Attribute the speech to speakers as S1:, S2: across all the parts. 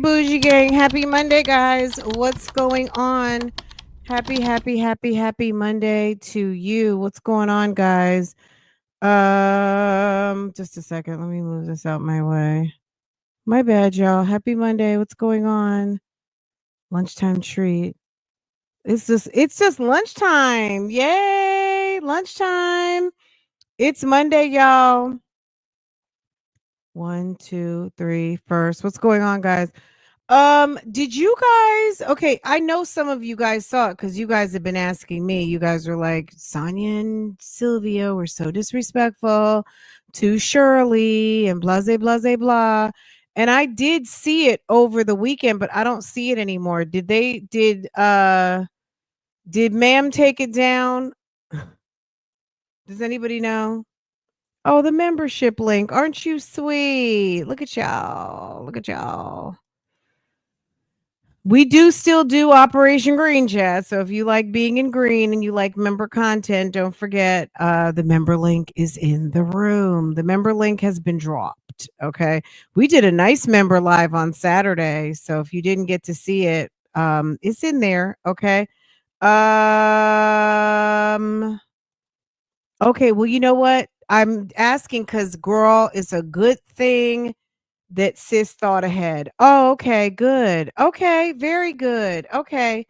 S1: Bougie Gang. Happy Monday, guys. What's going on? Happy Monday to you. What's going on, guys? Just a second. Let me move this out my way. My bad, y'all. Happy Monday. What's going on? Lunchtime treat. It's just lunchtime. Yay! Lunchtime. It's Monday, y'all. 1, 2, 3, first. What's going on, guys? Did you guys okay, I know some of you guys saw it because you guys have been asking me. You guys were like, Sonia and Sylvia were so disrespectful to Shirley and blah. And I did see it over the weekend, but I don't see it anymore. Did ma'am take it down? Does anybody know? Oh, the membership link. Aren't you sweet? Look at y'all. Look at y'all. We do still do Operation Green Chat. So if you like being in green and you like member content, don't forget the member link is in the room. The member link has been dropped. Okay. We did a nice member live on Saturday. So if you didn't get to see it, it's in there. Okay. Okay. Well, you know what? I'm asking because, girl, it's a good thing that sis thought ahead. Oh, okay, good. Okay, very good. Okay.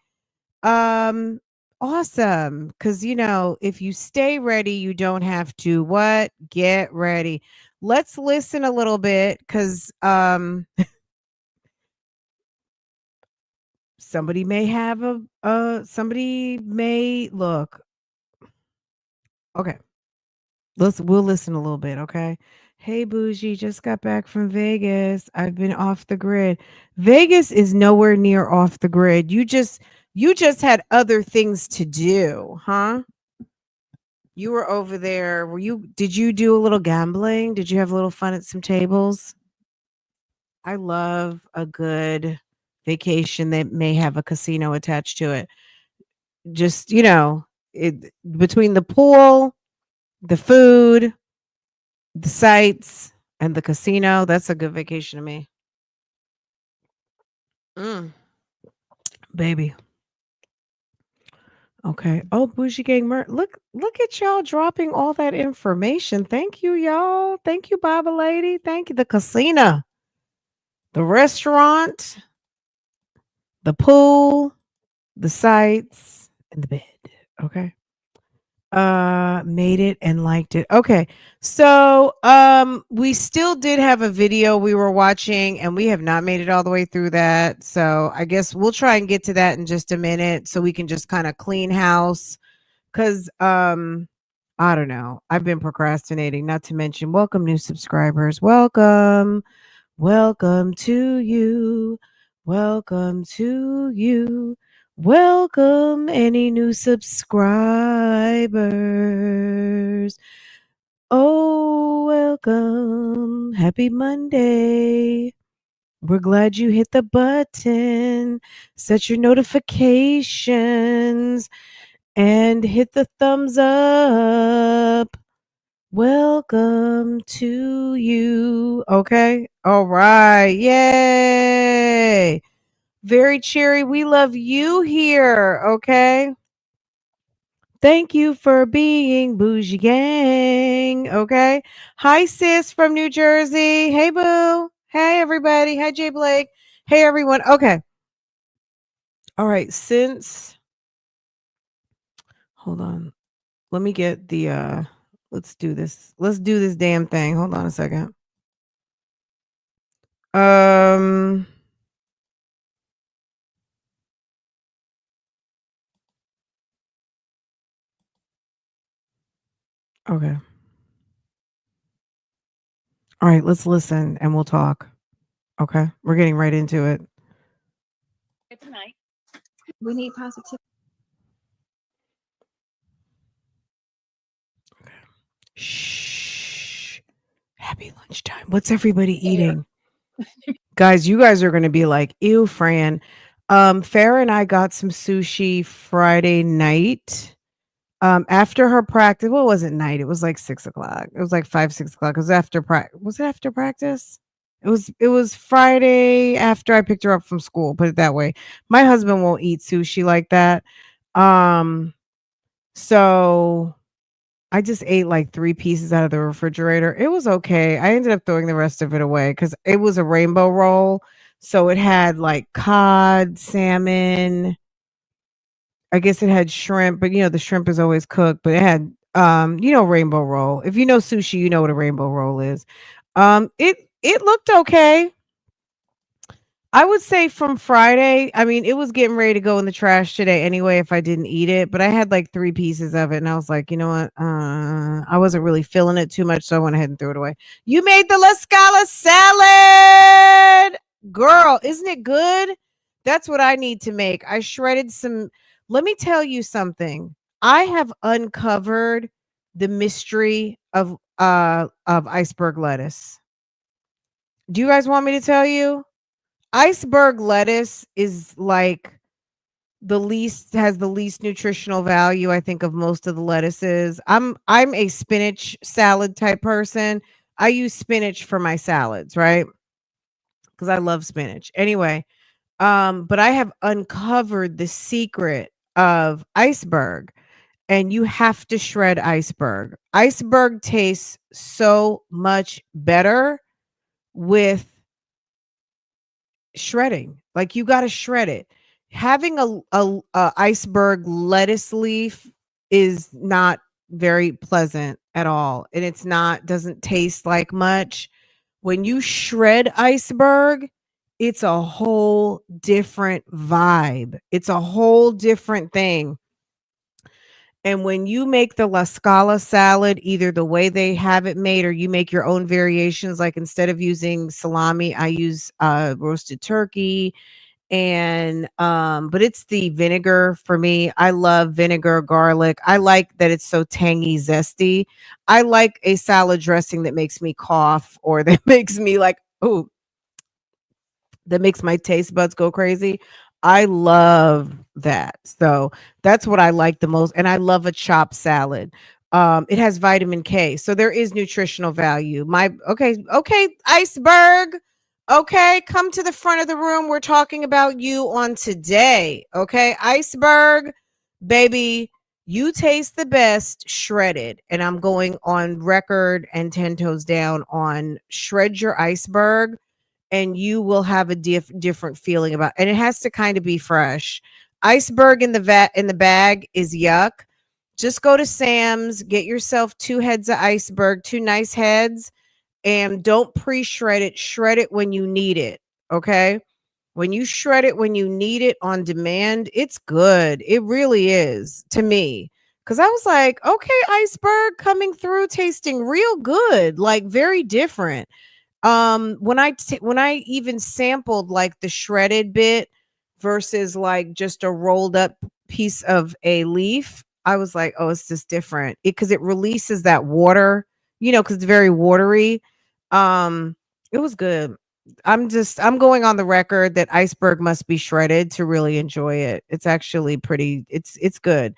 S1: Um awesome, cuz if you stay ready, you don't have to what? Get ready. Let's listen a little bit cuz somebody may have somebody may look. Okay. We'll listen a little bit, okay? Hey Bougie, just got back from Vegas. I've been off the grid. Vegas is nowhere near off the grid. You just had other things to do, huh? You were over there. Did you do a little gambling? Did you have a little fun at some tables? I love a good vacation that may have a casino attached to it. Just, between the pool, the food, the sights, and the casino, that's a good vacation to me. Mm, baby. Okay. Oh, Bougie Gang look at y'all dropping all that information. Thank you, y'all. Thank you, Baba Lady. Thank you. The casino, the restaurant, the pool, the sights, and the bed. Okay. Made it and liked it. Okay. So we still did have a video we were watching and we have not made it all the way through that. So I guess we'll try and get to that in just a minute so we can just kind of clean house. Cause I don't know. I've been procrastinating, not to mention welcome new subscribers. Welcome. Welcome to you. Welcome to you. Welcome any new subscribers. Oh, welcome. Happy Monday. We're glad you hit the button. Set your notifications and hit the thumbs up. Welcome to you. Okay. All right. Yay. Very cheery. We love you here. Okay. Thank you for being Bougie Gang. Okay. Hi, sis from New Jersey. Hey, boo. Hey, everybody. Hi, Jay Blake. Hey, everyone. Okay. All right. Hold on. Let me get the, let's do this. Let's do this damn thing. Hold on a second. Um, okay. All right, let's listen and we'll talk. Okay. We're getting right into it.
S2: Tonight. We need positivity.
S1: Shh. Happy lunchtime. What's everybody eating? Guys, you guys are going to be like, ew, Fran. Farah and I got some sushi Friday night. After her practice, what was it night? It was like 6 o'clock. It was like 5, 6 o'clock. It was after practice. Was it after practice? It was Friday after I picked her up from school, put it that way. My husband won't eat sushi like that. Um, so I just ate like 3 pieces out of the refrigerator. It was okay. I ended up throwing the rest of it away cuz it was a rainbow roll. So it had like cod, salmon, I guess it had shrimp, but the shrimp is always cooked, but it had rainbow roll. If you know sushi, you know what a rainbow roll is. It looked okay. I would say from Friday, I mean, it was getting ready to go in the trash today anyway if I didn't eat it, but I had like 3 pieces of it and I was like, "You know what? I wasn't really feeling it too much, so I went ahead and threw it away." You made the La Scala salad. Girl, isn't it good? That's what I need to make. I shredded some. Let me tell you something. I have uncovered the mystery of iceberg lettuce. Do you guys want me to tell you? Iceberg lettuce is like the least nutritional value I think of most of the lettuces. I'm a spinach salad type person. I use spinach for my salads, right? Cuz I love spinach. Anyway, but I have uncovered the secret of iceberg and you have to shred iceberg. Iceberg tastes so much better with shredding. Like you got to shred it. Having a iceberg lettuce leaf is not very pleasant at all, and it's not doesn't taste like much. When you shred iceberg, it's a whole different vibe. It's a whole different thing. And when you make the La Scala salad, either the way they have it made or you make your own variations, like instead of using salami, I use roasted turkey and but it's the vinegar for me. I love vinegar, garlic. I like that it's so tangy, zesty. I like a salad dressing that makes me cough or that makes me like, oh, that makes my taste buds go crazy. I love that. So that's what I like the most. And I love a chopped salad. It has vitamin K. So there is nutritional value. Okay, iceberg. Okay, come to the front of the room. We're talking about you on today. Okay, iceberg, baby, you taste the best shredded. And I'm going on record and 10 toes down on shred your iceberg and you will have a different feeling about and it has to kind of be fresh. Iceberg in the bag is yuck. Just go to Sam's, get yourself 2 heads of iceberg, 2 nice heads, and don't pre-shred it. Shred it when you need it, okay? When you shred it when you need it on demand, it's good. It really is to me. Cuz I was like, "Okay, iceberg coming through tasting real good, like very different." When I even sampled like the shredded bit versus like just a rolled up piece of a leaf, I was like, oh, it's just different because it releases that water, because it's very watery. um it was good. I'm going on the record that iceberg must be shredded to really enjoy it. It's actually pretty, it's good.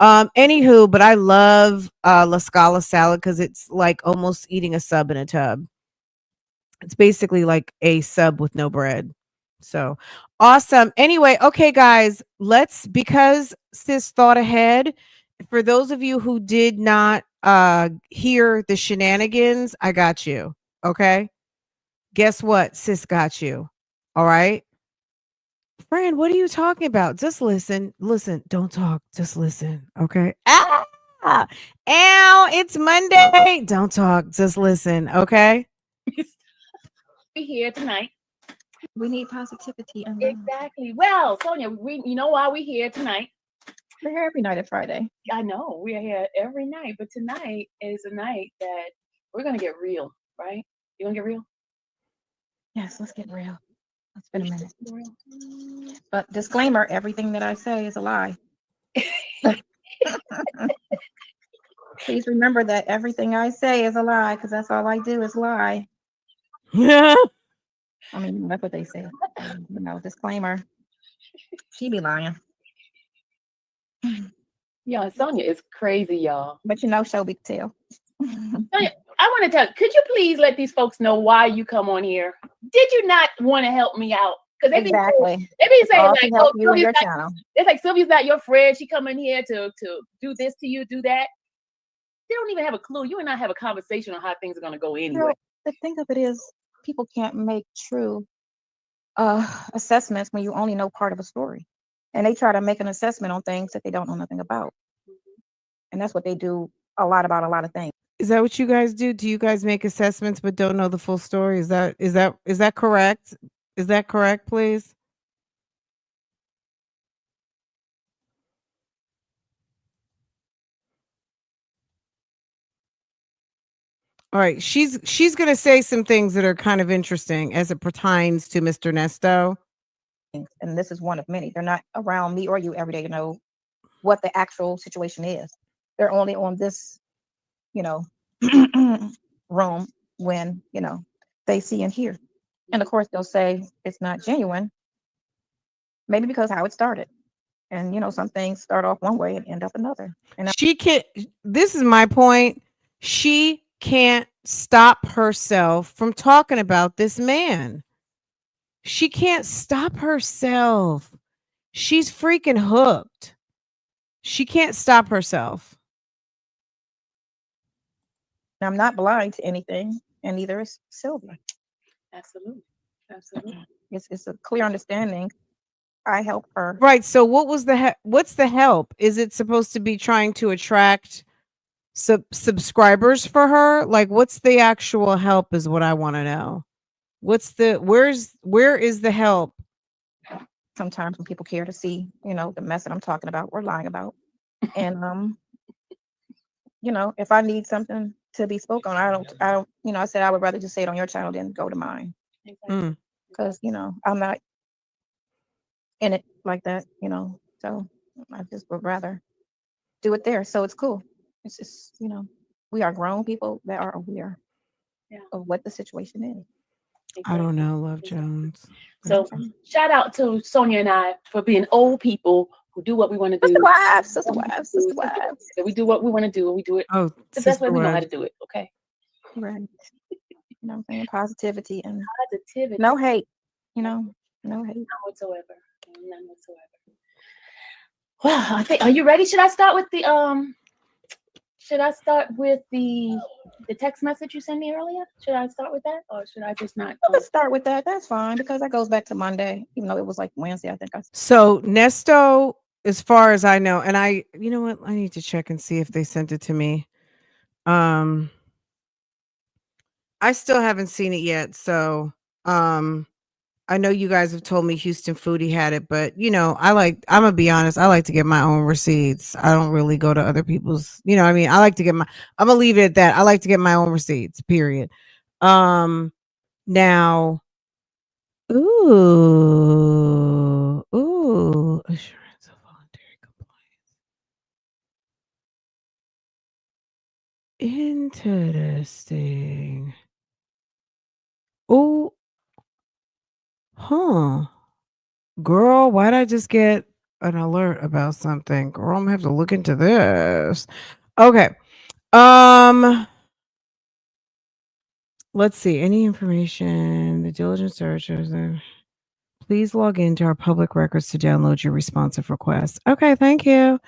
S1: Anywho, but I love La Scala salad because it's like almost eating a sub in a tub. It's basically like a sub with no bread. So awesome. Anyway, okay, guys, because sis thought ahead. For those of you who did not hear the shenanigans, I got you. Okay. Guess what? Sis got you. All right. Fran, what are you talking about? Just listen. Listen. Don't talk. Just listen. Okay. Ah! Ow, it's Monday. Don't talk. Just listen. Okay.
S2: We here tonight. We need positivity. Exactly. Well, Sonia, you know why we here tonight? We're here every night at Friday. I know we are here every night, but tonight is a night that we're gonna get real, right? You gonna get real? Yes, let's get real. It's been a minute. But disclaimer: everything that I say is a lie. Please remember that everything I say is a lie, because that's all I do is lie.
S1: Yeah.
S2: I mean, that's what they say. Disclaimer. She be lying. Yeah, Sonia is crazy, y'all. But show be tell. Sonia, I want to tell. Could you please let these folks know why you come on here? Did you not want to help me out? Because they be saying like, "Oh, Sylvia's not, channel." It's like Sylvia's not your friend. She come in here to do this to you, do that. They don't even have a clue. You and I have a conversation on how things are going to go anyway.
S3: The thing of it is, people can't make true assessments when you only know part of a story, and they try to make an assessment on things that they don't know nothing about, and that's what they do a lot about a lot of things.
S1: Is that what you guys do? Do you guys make assessments but don't know the full story? Is that correct? Is that correct, please? All right, she's going to say some things that are kind of interesting as it pertains to Mr. Nesto.
S3: And this is one of many. They're not around me or you every day to know what the actual situation is. They're only on this, room when, they see and hear. And of course, they'll say it's not genuine, maybe because how it started. And, some things start off one way and end up another. And
S1: this is my point. She can't stop herself from talking about this man. She can't stop herself. She's freaking hooked. She can't stop herself.
S3: I'm not blind to anything, and neither is Sylvia.
S2: Absolutely. Absolutely.
S3: It's a clear understanding. I help her.
S1: Right. So what's the help? Is it supposed to be trying to attract subscribers for her? Like, what's the actual help is what I want to know. Where is the help?
S3: Sometimes when people care to see, the mess that I'm talking about or lying about. And if I need something to be spoken on, I said I would rather just say it on your channel than go to mine. Because, I'm not in it like that, so I just would rather do it there. So it's cool. It's just, we are grown people that are aware of what the situation is.
S1: I don't know, Love Jones.
S2: So shout out to Sonia and I for being old people who do what we want to do.
S3: Sister wives.
S2: We do what we want to do, and we do it the best way we know how to do it. Okay.
S3: Right. I'm saying positivity and no hate. No hate.
S2: None whatsoever. None whatsoever. Well, I think. Are you ready? Should I start with the text message you sent me earlier? Should I start with that, or should I just not?
S3: Let's start with that. That's fine because that goes back to Monday, even though it was like Wednesday. I think.
S1: So Nesto, as far as I know, and you know what? I need to check and see if they sent it to me. I still haven't seen it yet, so I know you guys have told me Houston Foodie had it, but I'm gonna be honest, I like to get my own receipts. I don't really go to other people's, I like to get I'm gonna leave it at that. I like to get my own receipts, period. Now, assurance of voluntary compliance. Interesting. Oh, huh. Girl, why'd I just get an alert about something? Girl, I'm gonna have to look into this. Okay. Let's see. Any information, the diligent searchers. Please log into our public records to download your responsive request. Okay, thank you.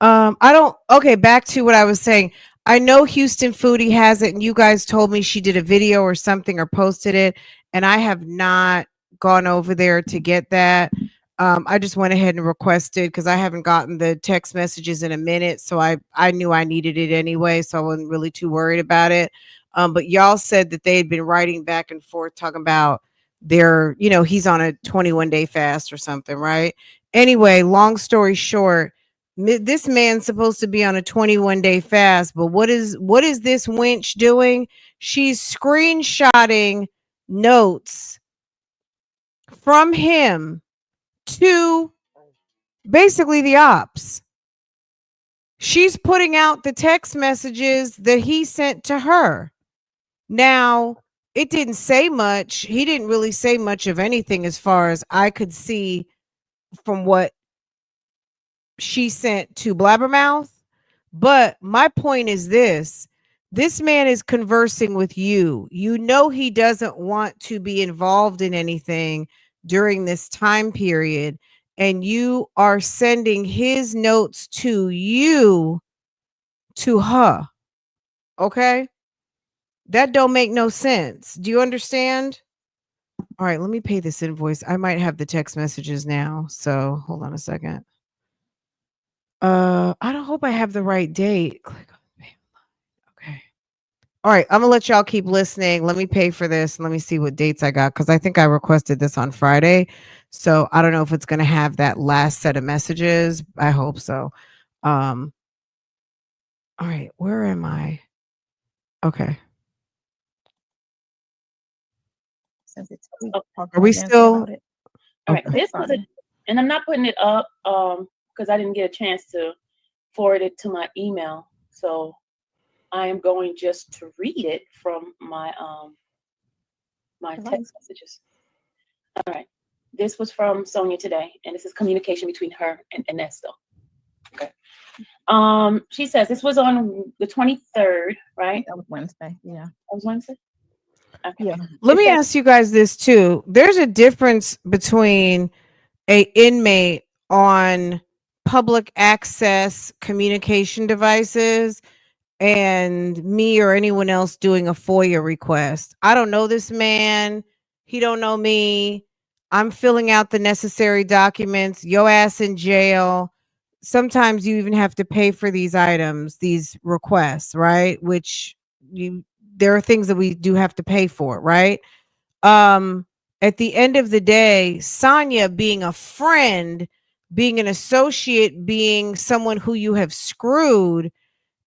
S1: Back to what I was saying. I know Houston Foodie has it, and you guys told me she did a video or something or posted it, and I have not gone over there to get that. I just went ahead and requested because I haven't gotten the text messages in a minute, so I knew I needed it anyway, so I wasn't really too worried about it. But y'all said that they had been writing back and forth talking about he's on a 21-day fast or something, right? Anyway, long story short, this man's supposed to be on a 21-day fast, but what is this wench doing? She's screenshotting notes from him to basically the ops. She's putting out the text messages that he sent to her. Now, it didn't say much. He didn't really say much of anything as far as I could see from what she sent to Blabbermouth. But my point is this. This man is conversing with you. You know he doesn't want to be involved in anything during this time period, and you are sending his notes to you to her. Okay? That don't make no sense. Do you understand? All right, let me pay this invoice. I might have the text messages now. So hold on a second. I don't hope I have the right date. Click on pay. Okay. All right, I'm gonna let y'all keep listening. Let me pay for this and let me see what dates I got because I think I requested this on Friday. So I don't know if it's gonna have that last set of messages. I hope so. All right, where am I? Okay.
S3: Since it's we
S2: Oh,
S3: talked
S1: Are we
S3: on Wednesday
S1: still
S3: about it.
S2: all right.
S1: okay?
S2: This was a, and I'm not putting it up because I didn't get a chance to forward it to my email. So I am going just to read it from my my text messages. All right. This was from Sonia today, and this is communication between her and Nesto. Okay. She says this was on the 23rd, right?
S3: That was Wednesday. Yeah.
S2: That was Wednesday. Okay.
S3: Yeah.
S1: Let me ask you guys this too. There's a difference between a inmate on public access communication devices and me or anyone else doing a FOIA request. I don't know this man. He don't know me. I'm filling out the necessary documents. Yo ass in jail. Sometimes you even have to pay for these items, these requests, right? Which you there are things that we do have to pay for, right? Um at the end of the day, Sonia being a friend, being an associate, being someone who you have screwed,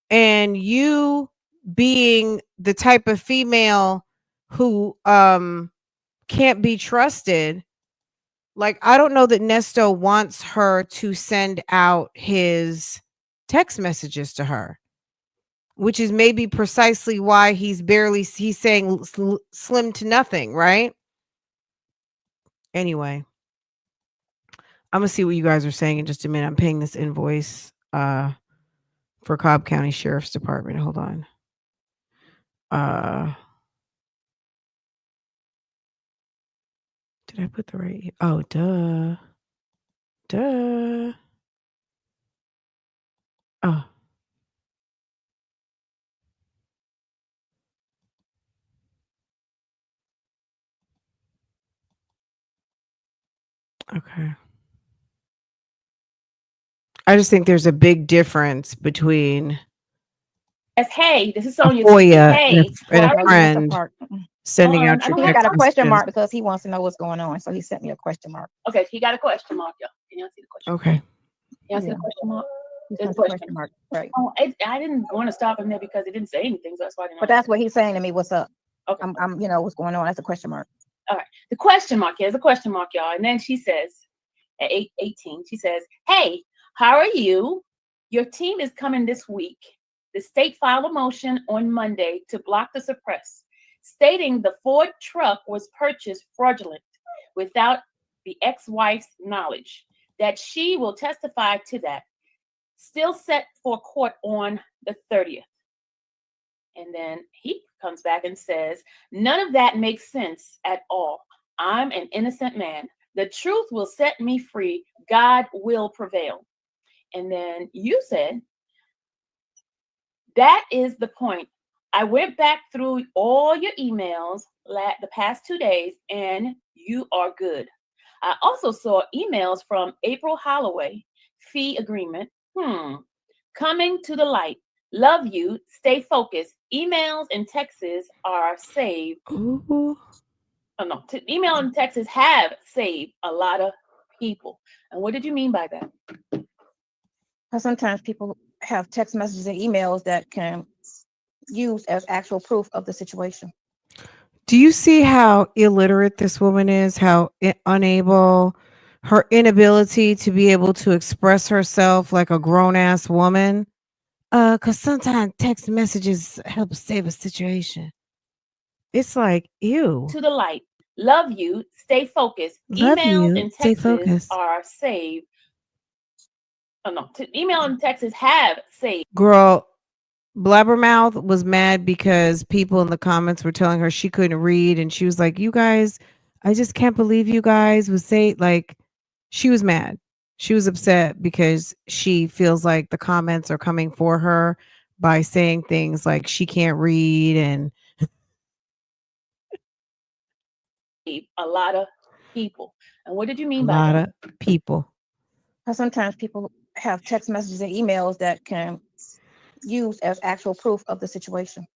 S1: and you being the type of female who can't be trusted, like I don't know that Nesto wants her to send out his text messages to her, which is maybe precisely why he's saying slim to nothing, right? Anyway, I'm gonna see what you guys are saying in just a minute. I'm paying this invoice for Cobb County Sheriff's Department. Hold on. Did I put the right? Oh, duh. Oh. Okay. I just think there's a big difference between
S2: As hey, this is
S1: a
S2: Sonia.
S1: FOIA
S2: Hey,
S1: and
S2: how
S1: a
S2: are you?
S1: friend sending out
S2: I
S1: your
S2: don't
S3: He
S1: text
S3: got a question
S1: messages.
S3: mark because he wants to know what's going on. So he sent me a question mark.
S2: Okay, he got a question mark, y'all. Can y'all see the question?
S1: Okay.
S2: Y'all see the question mark?
S3: He
S2: There's
S3: sent
S2: a
S3: a
S2: question.
S3: question mark. Right.
S2: Oh, I didn't want to stop him there because he didn't say anything, so that's why I didn't.
S3: But that's what he's saying to me. What's up?
S2: Okay.
S3: I'm what's going on? That's a question mark.
S2: All right. The question mark, here's a question mark, y'all. And then she says, at 8:18, she says, hey, how are you? Your team is coming this week. The state filed a motion on Monday to block the suppress, stating the Ford truck was purchased fraudulent without the ex-wife's knowledge, that she will testify to that. Still set for court on the 30th. And then he comes back and says, none of that makes sense at all. I'm an innocent man. The truth will set me free. God will prevail. And then you said, that is the point. I went back through all your emails the past 2 days, and you are good. I also saw emails from April Holloway, fee agreement. Coming to the light. Love you. Stay focused. Emails and texts are saved.
S1: Ooh.
S2: Oh, no. Email and texts have saved a lot of people. And what did you mean by that?
S3: Because sometimes people have text messages and emails that can use as actual proof of the situation.
S1: Do you see how illiterate this woman is? How unable, her inability to be able to express herself like a grown ass woman? Because sometimes text messages help save a situation. It's like, ew.
S2: To the light. Love you. Stay focused.
S1: Love
S2: Emails
S1: you.
S2: and
S1: Stay
S2: texts
S1: focused.
S2: are saved. Oh, no. Email and texts have saved.
S1: Girl, Blabbermouth was mad because people in the comments were telling her she couldn't read, and she was like, "You guys, I just can't believe you guys would say," like, she was mad. She was upset because she feels like the comments are coming for her by saying things like she can't read and
S2: a lot of people. And what did you
S1: a
S2: mean by
S1: lot
S2: that?
S1: of people.
S3: Sometimes people have text messages and emails that can use as actual proof of the situation.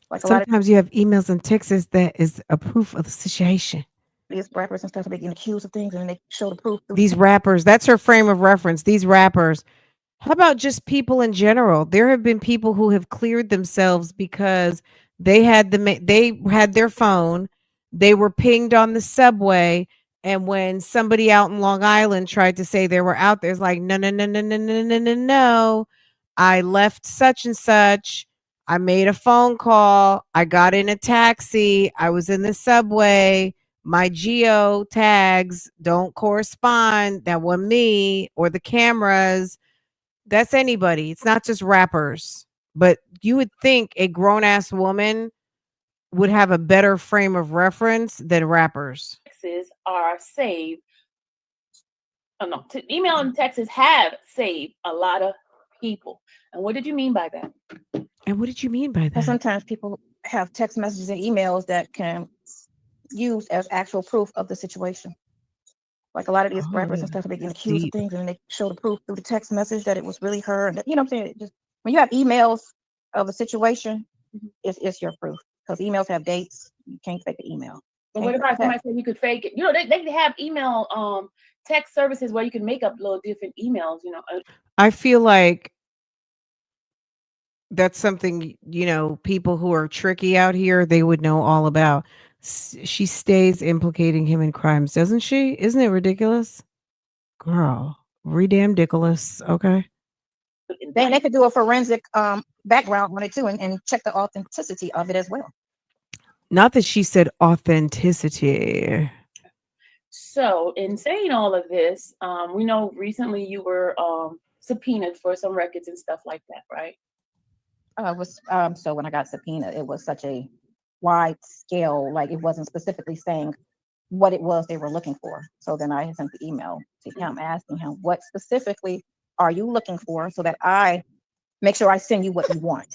S3: Like a lot of
S1: Sometimes you have emails and texts that is a proof of the situation.
S3: these rappers and stuff, they get accused of things and they show the proof through.
S1: These rappers, that's her frame of reference. These rappers. How about just people in general? There have been people who have cleared themselves because they had their phone, they were pinged on the subway, and when somebody out in Long Island tried to say they were out there, it's like, no, no, no, no, no, no, no, no, no. I left such and such. I made a phone call. I got in a taxi. I was in the subway. My geo tags don't correspond. That was me or the cameras. That's anybody. It's not just rappers. But you would think a grown ass woman would have a better frame of reference than rappers.
S2: Texts are saved. Oh, no, email and texts have saved a lot of people. And what did you mean by that?
S1: And what did you mean by that?
S3: Sometimes people have text messages and emails that can use as actual proof of the situation. Like a lot of these rappers and stuff, they get accused of things and they show the proof through the text message that it was really her. And you know what I'm saying? Just when you have emails of a situation, it's your proof, because emails have dates. You can't fake an email.
S2: But what about somebody saying you could fake it? You know, they have email text services where you can make up little different emails, you know.
S1: I feel like that's something, people who are tricky out here, they would know all about. She stays implicating him in crimes, doesn't she? Isn't it ridiculous? Girl, ridiculous. Okay.
S3: They could do a forensic background on it too, and check the authenticity of it as well.
S1: Not that she said authenticity.
S2: So in saying all of this, we know recently you were subpoenaed for some records and stuff like that, right?
S3: So when I got subpoenaed, it was such a wide scale, like it wasn't specifically saying what it was they were looking for. So then I sent the email to him asking him, what specifically are you looking for, so that I make sure I send you what you want.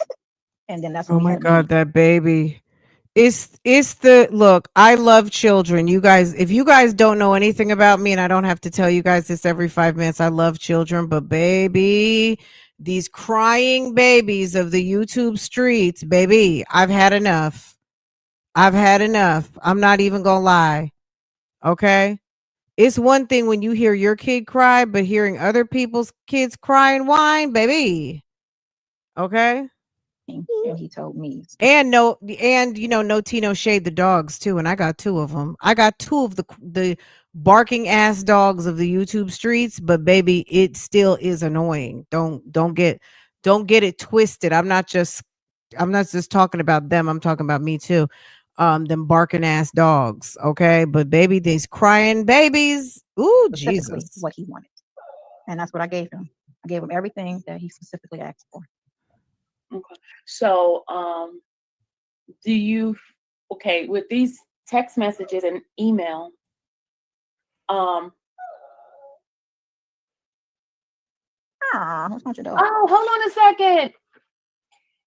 S3: And then that's what
S1: Oh my God, that baby. It's the look, I love children. You guys, if you guys don't know anything about me, and I don't have to tell you guys this every 5 minutes, I love children, but baby, these crying babies of the YouTube streets, baby, I've had enough. I've had enough. I'm not even gonna lie. Okay? It's one thing when you hear your kid cry, but hearing other people's kids cry and whine, baby. Okay?
S3: And he told me.
S1: And no Tino shade the dogs too, and I got two of them. I got two of the barking ass dogs of the YouTube streets, but baby, it still is annoying. Don't get it twisted. I'm not just talking about them. I'm talking about me too. Them barking ass dogs, okay? But baby, these crying babies. Ooh, Jesus.
S3: What he wanted. And that's what I gave him. I gave him everything that he specifically asked for.
S2: Okay. So, do you, with these text messages and email,
S3: what's wrong with your dog?
S2: Oh, hold on a second.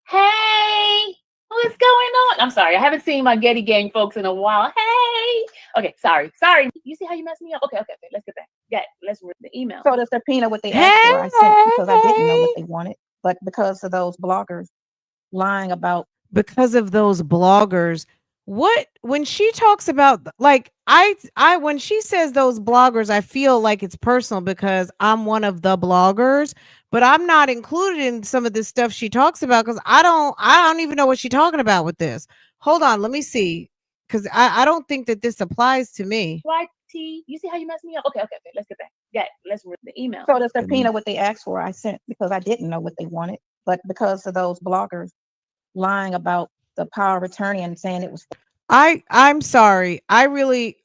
S2: Hey, what's going on? I'm sorry, I haven't seen my Getty Gang folks in a while. Hey. Okay, sorry. You see how you messed me up? Okay, let's get back. Yeah, let's read the email.
S3: So the subpoena, what they asked for, I sent because I didn't know what they wanted. But because of those bloggers lying about.
S1: Because of those bloggers, when she talks about, like, I when she says those bloggers, I feel like it's personal because I'm one of the bloggers, but I'm not included in some of this stuff she talks about because I don't even know what she's talking about with this. Hold on, let me see, because I don't think that this applies to me.
S2: You see how you messed me up? Okay, let's get back. Yeah, let's read the email.
S3: So the subpoena, what they asked for, I sent because I didn't know what they wanted. But because of those bloggers lying about the power of attorney and saying it was.
S1: I'm sorry. I remember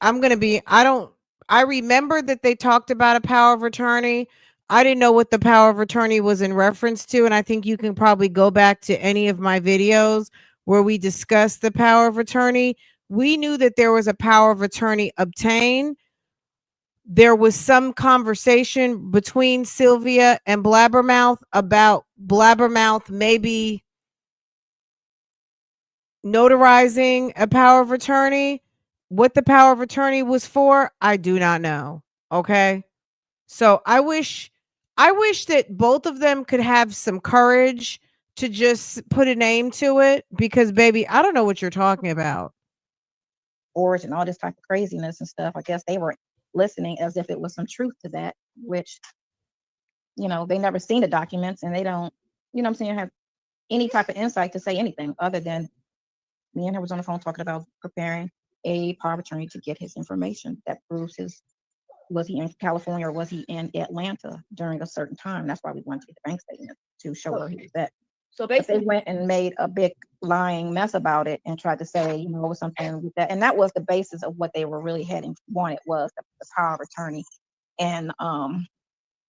S1: that they talked about a power of attorney. I didn't know what the power of attorney was in reference to. And I think you can probably go back to any of my videos where we discuss the power of attorney. We knew that there was a power of attorney obtained. There was some conversation between Sylvia and Blabbermouth about Blabbermouth maybe notarizing a power of attorney. What the power of attorney was for, I do not know. Okay. So I wish that both of them could have some courage to just put a name to it, because baby, I don't know what you're talking about.
S3: Boards and all this type of craziness and stuff. I guess they were listening as if it was some truth to that, which, they never seen the documents and they don't, what I'm saying, have any type of insight to say anything other than me and her was on the phone talking about preparing a power of attorney to get his information that proves was he in California or was he in Atlanta during a certain time. That's why we wanted to get the bank statement to show where he was at.
S2: So
S3: But
S2: basically,
S3: they went and made a big lying mess about it and tried to say, it was something with that. And that was the basis of what they were really wanted was the power of attorney and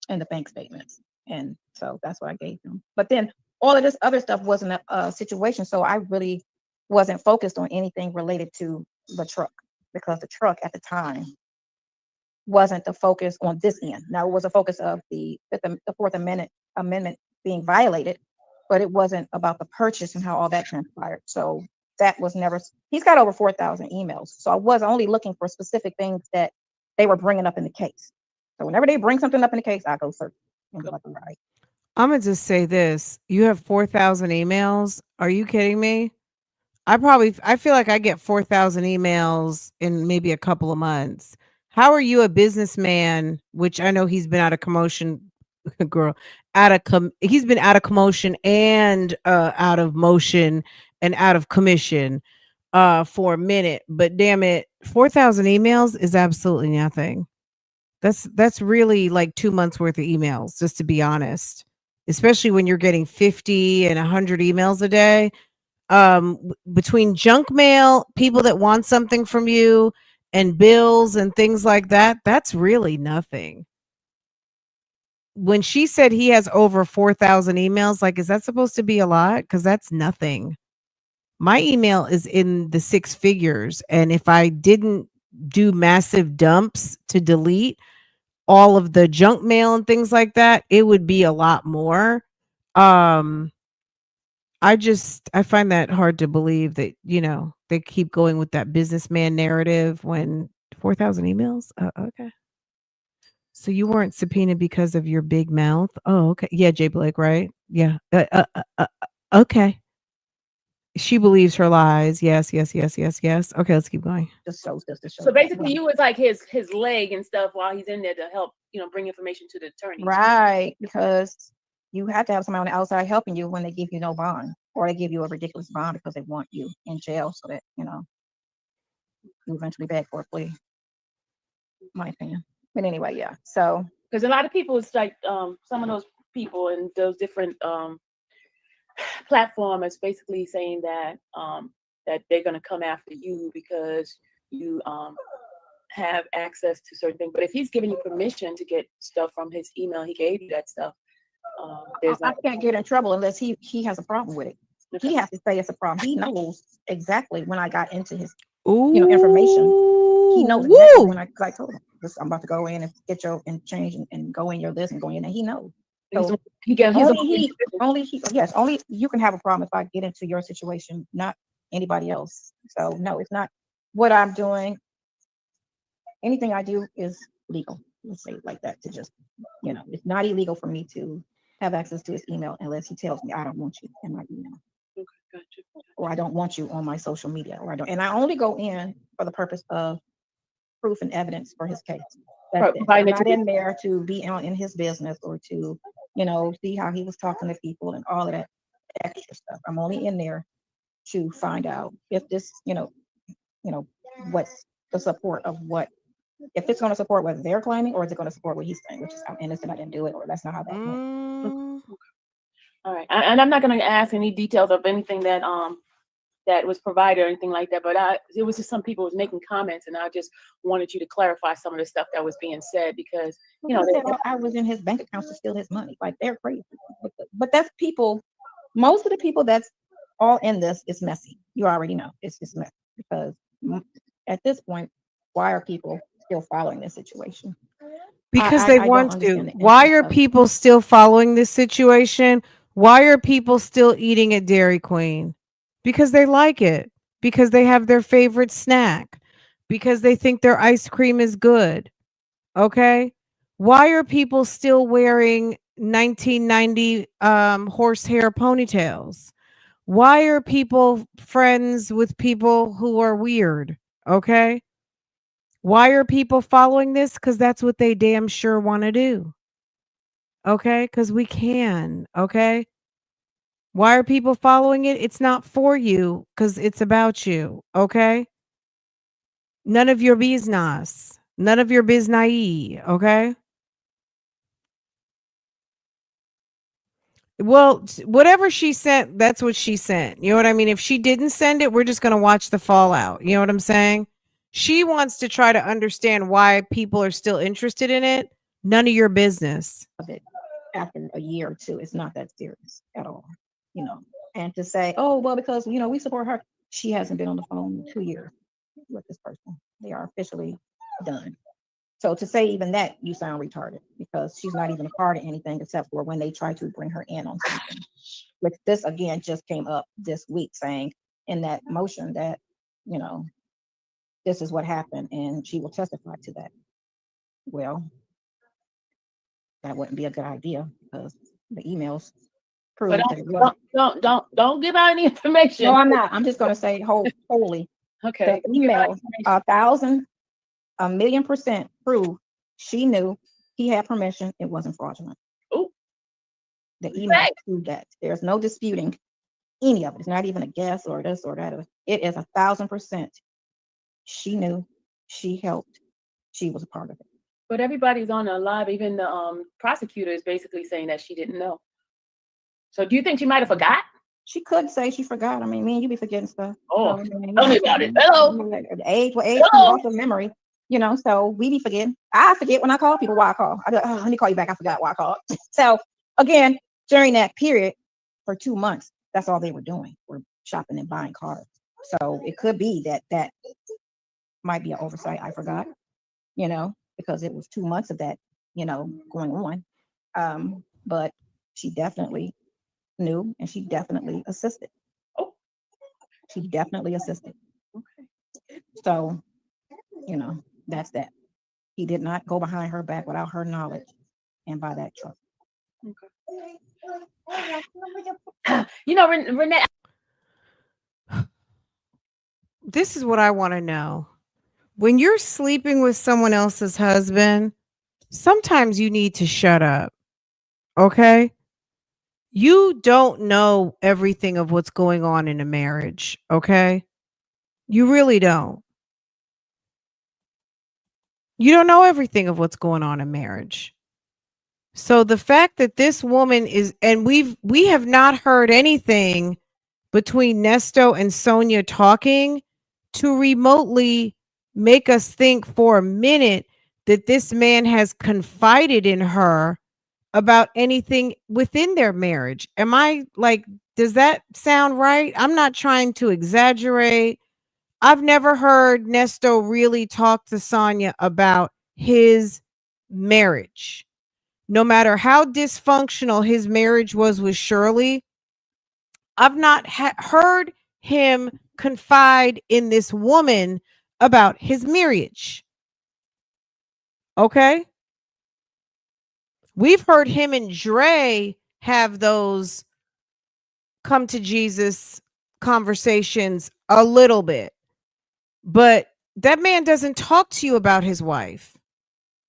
S3: the bank statements. And so that's what I gave them. But then all of this other stuff wasn't a situation. So I really wasn't focused on anything related to the truck, because the truck at the time wasn't the focus on this end. Now it was a focus of the Fourth Amendment being violated, but it wasn't about the purchase and how all that transpired. So that was never. He's got over 4,000 emails. So I was only looking for specific things that they were bringing up in the case. So whenever they bring something up in the case, I go search and be like, all right.
S1: I'm gonna just say this: you have 4,000 emails. Are you kidding me? I feel like I get 4,000 emails in maybe a couple of months. How are you a businessman? Which I know he's been out of commotion, girl. He's been out of commotion and out of motion and out of commission for a minute. But damn it, 4,000 emails is absolutely nothing. That's really like 2 months worth of emails, just to be honest. Especially when you're getting 50 and 100 emails a day. Between junk mail, people that want something from you, and bills and things like that, that's really nothing. When she said he has over 4,000 emails, like, is that supposed to be a lot? Because that's nothing. My email is in the six figures, and if I didn't do massive dumps to delete all of the junk mail and things like that, it would be a lot more. um I find that hard to believe that, they keep going with that businessman narrative when 4,000 emails. Okay. So you weren't subpoenaed because of your big mouth. Oh, okay. Yeah, Jay Blake, right? Yeah. Okay. She believes her lies. Yes, yes, yes, yes, yes. Okay, let's keep going.
S3: Just shows.
S2: So basically, you was like his leg and stuff while he's in there to help, bring information to the attorney.
S3: Right, because you have to have somebody on the outside helping you when they give you no bond, or they give you a ridiculous bond because they want you in jail so that, you eventually beg for a plea. My opinion. But anyway, yeah. So
S2: because a lot of people, it's like some of those people and those different platforms basically saying that that they're going to come after you because you have access to certain things. But if he's giving you permission to get stuff from his email, he gave you that stuff.
S3: I can't get in trouble unless he has a problem with it. Okay. He has to say it's a problem. He knows exactly when I got into his information. He knows exactly when I told him this, I'm about to go in and get your and change and go in your list and go in, and he knows. So only you can have a problem if I get into your situation, not anybody else. So no, it's not what I'm doing. Anything I do is legal. Let's say it like that, to just, it's not illegal for me to have access to his email unless he tells me I don't want you in my email.
S2: Okay, gotcha.
S3: Or I don't want you on my social media, or I don't. And I only go in for the purpose of proof and evidence for his case. That's it. I'm not in there to be out in his business or to, see how he was talking to people and all of that extra stuff. I'm only in there to find out if this, what's the support of if it's going to support what they're claiming, or is it going to support what he's saying, which is I'm innocent, I didn't do it, or that's not how that went.
S2: All right, and I'm not going to ask any details of anything that that was provided or anything like that. But it was just some people was making comments, and I just wanted you to clarify some of the stuff that was being said because
S3: I was in his bank accounts to steal his money. Like they're crazy. But that's people. Most of the people that's all in this is messy. You already know it's messy because at this point, why are people still following this situation?
S1: Because they want to. Why are people still following this situation? Why are people still eating at Dairy Queen? Because they like it. Because they have their favorite snack. Because they think their ice cream is good. Okay? Why are people still wearing 1990 horsehair ponytails? Why are people friends with people who are weird? Okay? Why are people following this? Because that's what they damn sure want to do. Okay? Because we can. Okay? Why are people following it? It's not for you because it's about you. Okay? None of your business. None of your business. Okay? Well, whatever she sent, that's what she sent. You know what I mean? If she didn't send it, we're just going to watch the fallout. You know what I'm saying? She wants to try to understand why people are still interested in it. None of your business.
S3: After a year or two, it's not that serious at all, you know. And to say, oh, well, because, you know, we support her. She hasn't been on the phone in 2 years with this person. They are officially done. So to say even that, you sound retarded because she's not even a part of anything except for when they try to bring her in on something. Which this again just came up this week saying in that motion that, you know, this is what happened and she will testify to that. Well, that wouldn't be a good idea because the emails prove that.
S2: Don't give out any information.
S3: No, I'm not. I'm just going to say wholly.
S2: Okay.
S3: The emails, 1,000,000% prove she knew he had permission. It wasn't fraudulent.
S2: Oh,
S3: the email proved that. There's no disputing any of it. It's not even a guess or this or that. It is 1,000%. She knew. She helped. She was a part of it.
S2: But everybody's on a live. Even the prosecutor is basically saying that she didn't know. So do you think she might have forgot?
S3: She could say she forgot. I mean, me and you be forgetting stuff.
S2: Oh, so, tell me about it. Hello.
S3: Age loss of memory. You know, so we be forgetting. I forget when I call people why I call. I go, oh, let me call you back. I forgot why I called. So again, during that period for 2 months, that's all they were doing. Were shopping and buying cars. So it could be that might be an oversight. I forgot, you know, because it was 2 months of that, you know, going on. But she definitely knew and she definitely assisted.
S2: Oh,
S3: she definitely assisted.
S2: Okay.
S3: So, you know, that's that. He did not go behind her back without her knowledge and buy that truck.
S2: Okay. You know, Renee.
S1: This is what I want to know. When you're sleeping with someone else's husband, sometimes you need to shut up. Okay? You don't know everything of what's going on in a marriage. Okay? You really don't. You don't know everything of what's going on in marriage. So the fact that this woman is, and we have not heard anything between Nesto and Sonia talking to remotely make us think for a minute that this man has confided in her about anything within their marriage. Am I like, does that sound right? I'm not trying to exaggerate. I've never heard Nesto really talk to Sonia about his marriage. No matter how dysfunctional his marriage was with Shirley, I've not heard him confide in this woman about his marriage. Okay? We've heard him and Dre have those come to Jesus conversations a little bit. But that man doesn't talk to you about his wife.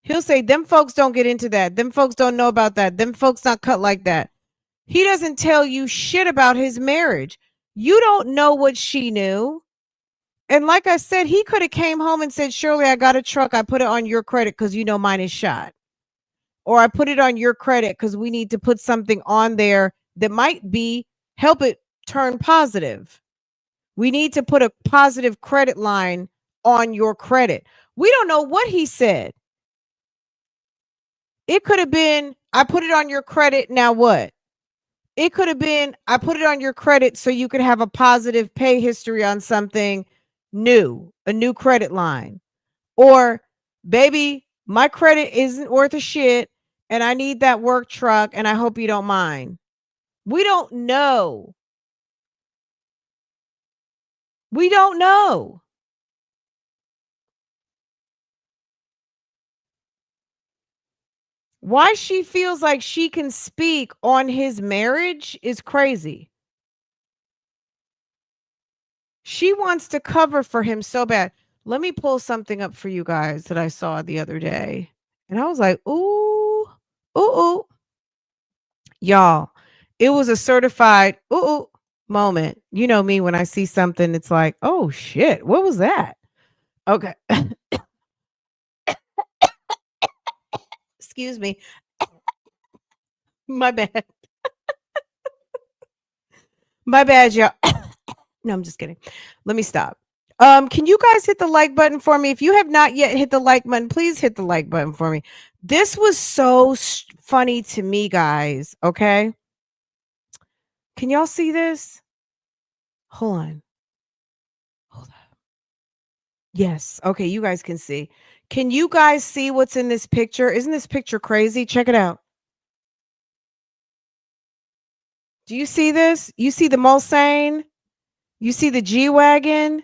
S1: He'll say, them folks don't get into that. Them folks don't know about that. Them folks not cut like that. He doesn't tell you shit about his marriage. You don't know what she knew. And like I said, he could have came home and said, Shirley, I got a truck. I put it on your credit because you know mine is shot. Or I put it on your credit because we need to put something on there that might be help it turn positive. We need to put a positive credit line on your credit. We don't know what he said. It could have been, I put it on your credit. Now what? It could have been, I put it on your credit so you could have a positive pay history on something new, a new credit line. Or, baby, my credit isn't worth a shit and I need that work truck and I hope you don't mind. We don't know. We don't know. Why she feels like she can speak on his marriage is crazy. She wants to cover for him so bad. Let me pull something up for you guys that I saw the other day. And I was like, ooh, ooh. Y'all, it was a certified ooh moment. You know me, when I see something, it's like, oh shit, what was that? Okay. Excuse me. My bad. My bad, y'all. No, I'm just kidding. Let me stop. Can you guys hit the like button for me? If you have not yet hit the like button, please hit the like button for me. This was so funny to me, guys. Okay. Can y'all see this? Hold on. Hold on. Yes. Okay. You guys can see. Can you guys see what's in this picture? Isn't this picture crazy? Check it out. Do you see this? You see the Mulsanne? You see the G-Wagon?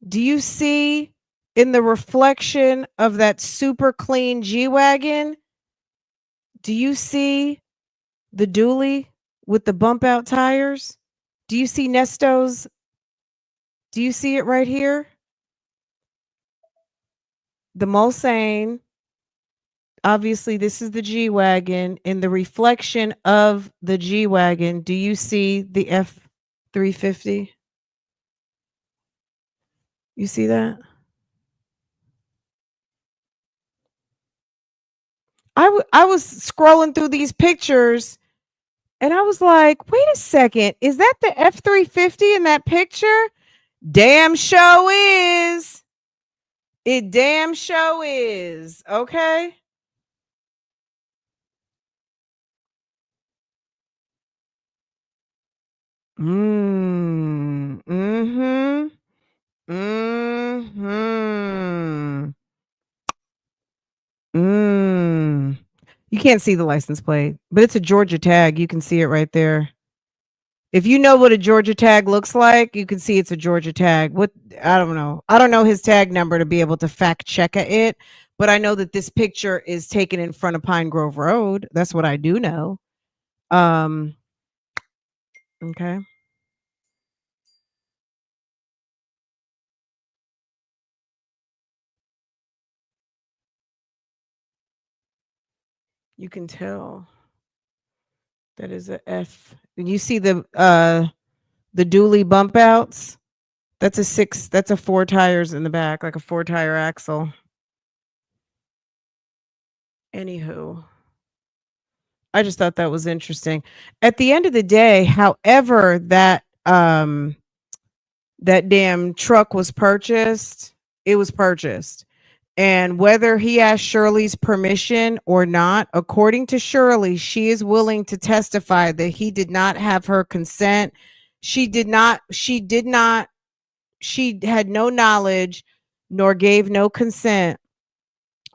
S1: Do you see in the reflection of that super clean G-Wagon? Do you see the dually with the bump out tires? Do you see Nesto'S? Do you see it right here? The Mulsanne. Obviously, this is the G-Wagon. In the reflection of the G-Wagon, do you see the F-350? You see that? I was scrolling through these pictures and I was like, wait a second. Is that the F-350 in that picture? Damn show is. It damn show is. Okay. Mm-hmm. Mm-hmm. Mm. You can't see the license plate, but it's a Georgia tag. You can see it right there. If you know what a Georgia tag looks like, you can see it's a Georgia tag. What, I don't know. I don't know his tag number to be able to fact check it, but I know that this picture is taken in front of Pine Grove Road. That's what I do know. Okay. You can tell that is a F. You see the dually bump outs? That's a 4 tires in the back, like a 4-tire axle. Anywho, I just thought that was interesting. At the end of the day, however that damn truck was purchased, it was purchased. And whether he asked Shirley's permission or not, according to Shirley, she is willing to testify that he did not have her consent. She had no knowledge nor gave no consent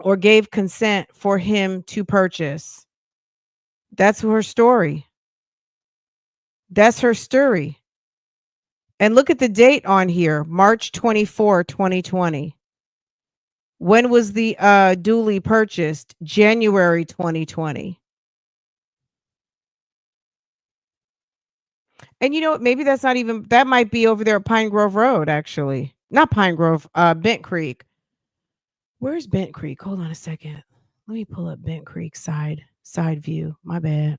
S1: or gave consent for him to purchase. That's her story. That's her story. And look at the date on here, March 24, 2020. When was the dually purchased? January 2020. And you know what? Maybe that's not even, that might be over there at Pine Grove Road, actually. Not Pine Grove, Bent Creek. Where's Bent Creek? Hold on a second. Let me pull up Bent Creek side view. My bad.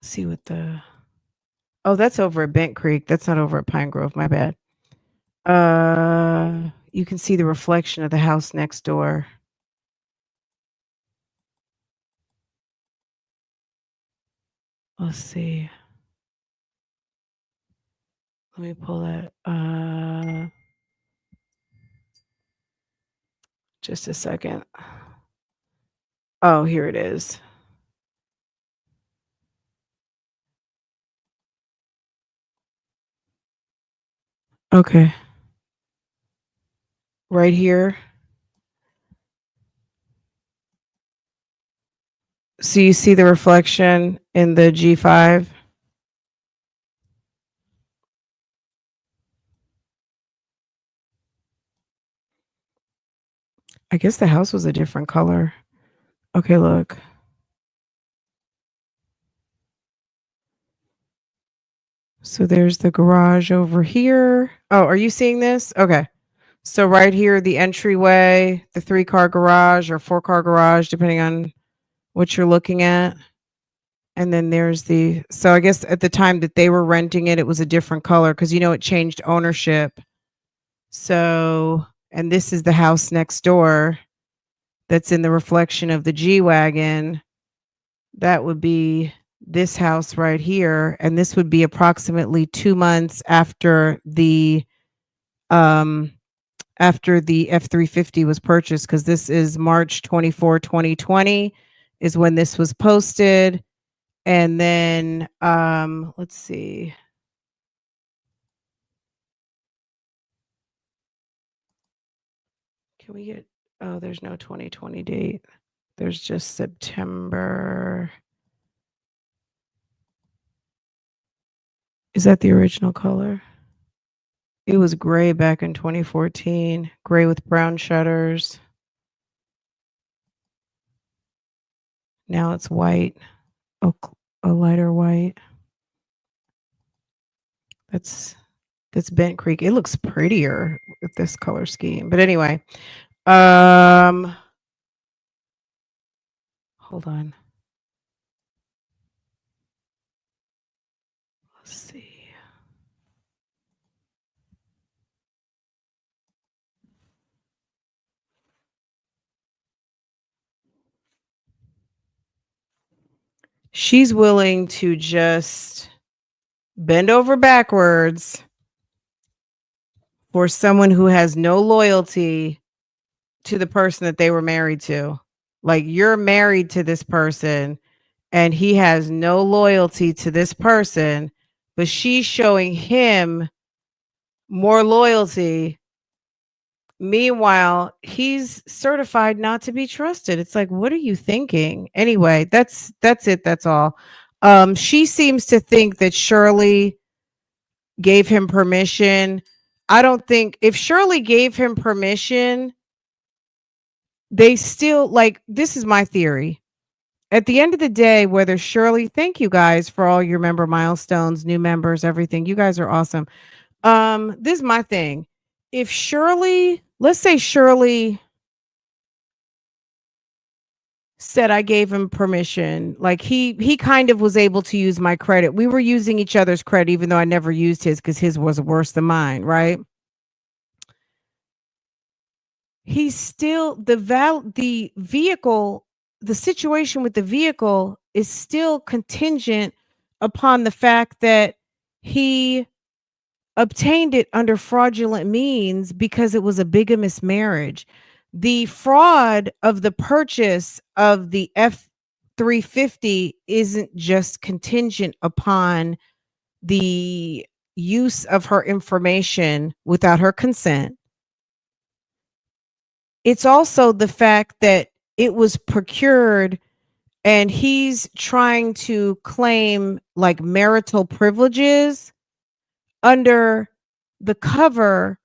S1: See what the, oh, that's over at Bent Creek. That's not over at Pine Grove. My bad. you can see the reflection of the house next door. Let's see. Let me pull that. Just a second. Oh, here it is. Okay. Right here. So you see the reflection in the G5? I guess the house was a different color. Okay, look. So there's the garage over here. Oh, are you seeing this? Okay. So right here, the entryway, the 3-car garage or 4-car garage, depending on what you're looking at. And then there's so I guess at the time that they were renting it, it was a different color because, it changed ownership. So, and this is the house next door that's in the reflection of the G-Wagon. That would be this house right here. And this would be approximately 2 months after the F-350 was purchased, because this is March 24, 2020 is when this was posted. And then let's see. Can we get, oh, there's no 2020 date. There's just September. Is that the original color? It was gray back in 2014, gray with brown shutters. Now it's white, a lighter white. That's Bent Creek. It looks prettier with this color scheme. But anyway, hold on. Let's see. She's willing to just bend over backwards for someone who has no loyalty to the person that they were married to. Like, you're married to this person and he has no loyalty to this person, but she's showing him more loyalty. Meanwhile, he's certified not to be trusted. It's like, what are you thinking? Anyway, that's it. That's all. She seems to think that Shirley gave him permission. I don't think, if Shirley gave him permission, they still, like, this is my theory. At the end of the day, whether Shirley, thank you guys for all your member milestones, new members, everything. You guys are awesome. This is my thing. If Shirley, let's say Shirley said I gave him permission, like he kind of was able to use my credit. We were using each other's credit, even though I never used his because his was worse than mine, right? He's still the vehicle, the situation with the vehicle is still contingent upon the fact that he obtained it under fraudulent means because it was a bigamous marriage. The fraud of the purchase of the F-350 isn't just contingent upon the use of her information without her consent. It's also the fact that it was procured and he's trying to claim like marital privileges under the cover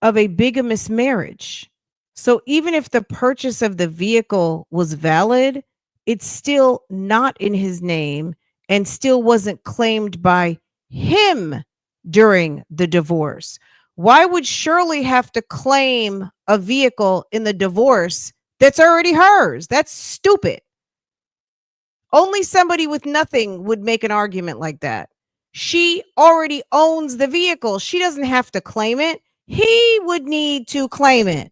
S1: of a bigamous marriage. So even if the purchase of the vehicle was valid, it's still not in his name and still wasn't claimed by him during the divorce. Why would Shirley have to claim a vehicle in the divorce that's already hers? That's stupid. Only somebody with nothing would make an argument like that. She already owns the vehicle. She doesn't have to claim it. he would need to claim it.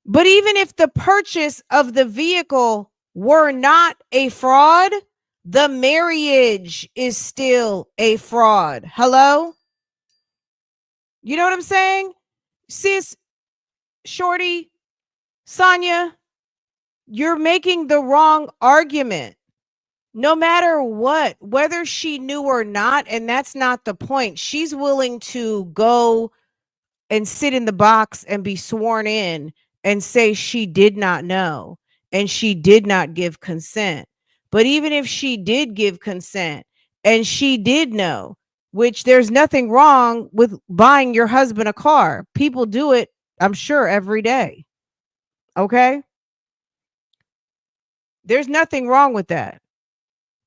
S1: But even if the purchase of the vehicle were not a fraud, the marriage is still a fraud. Hello? You know what I'm saying? Sis, Shorty, Sonia, you're making the wrong argument. No matter what, whether she knew or not, and that's not the point. She's willing to go and sit in the box and be sworn in and say she did not know and she did not give consent. But even if she did give consent and she did know, which there's nothing wrong with buying your husband a car. People do it, I'm sure, every day. Okay? There's nothing wrong with that.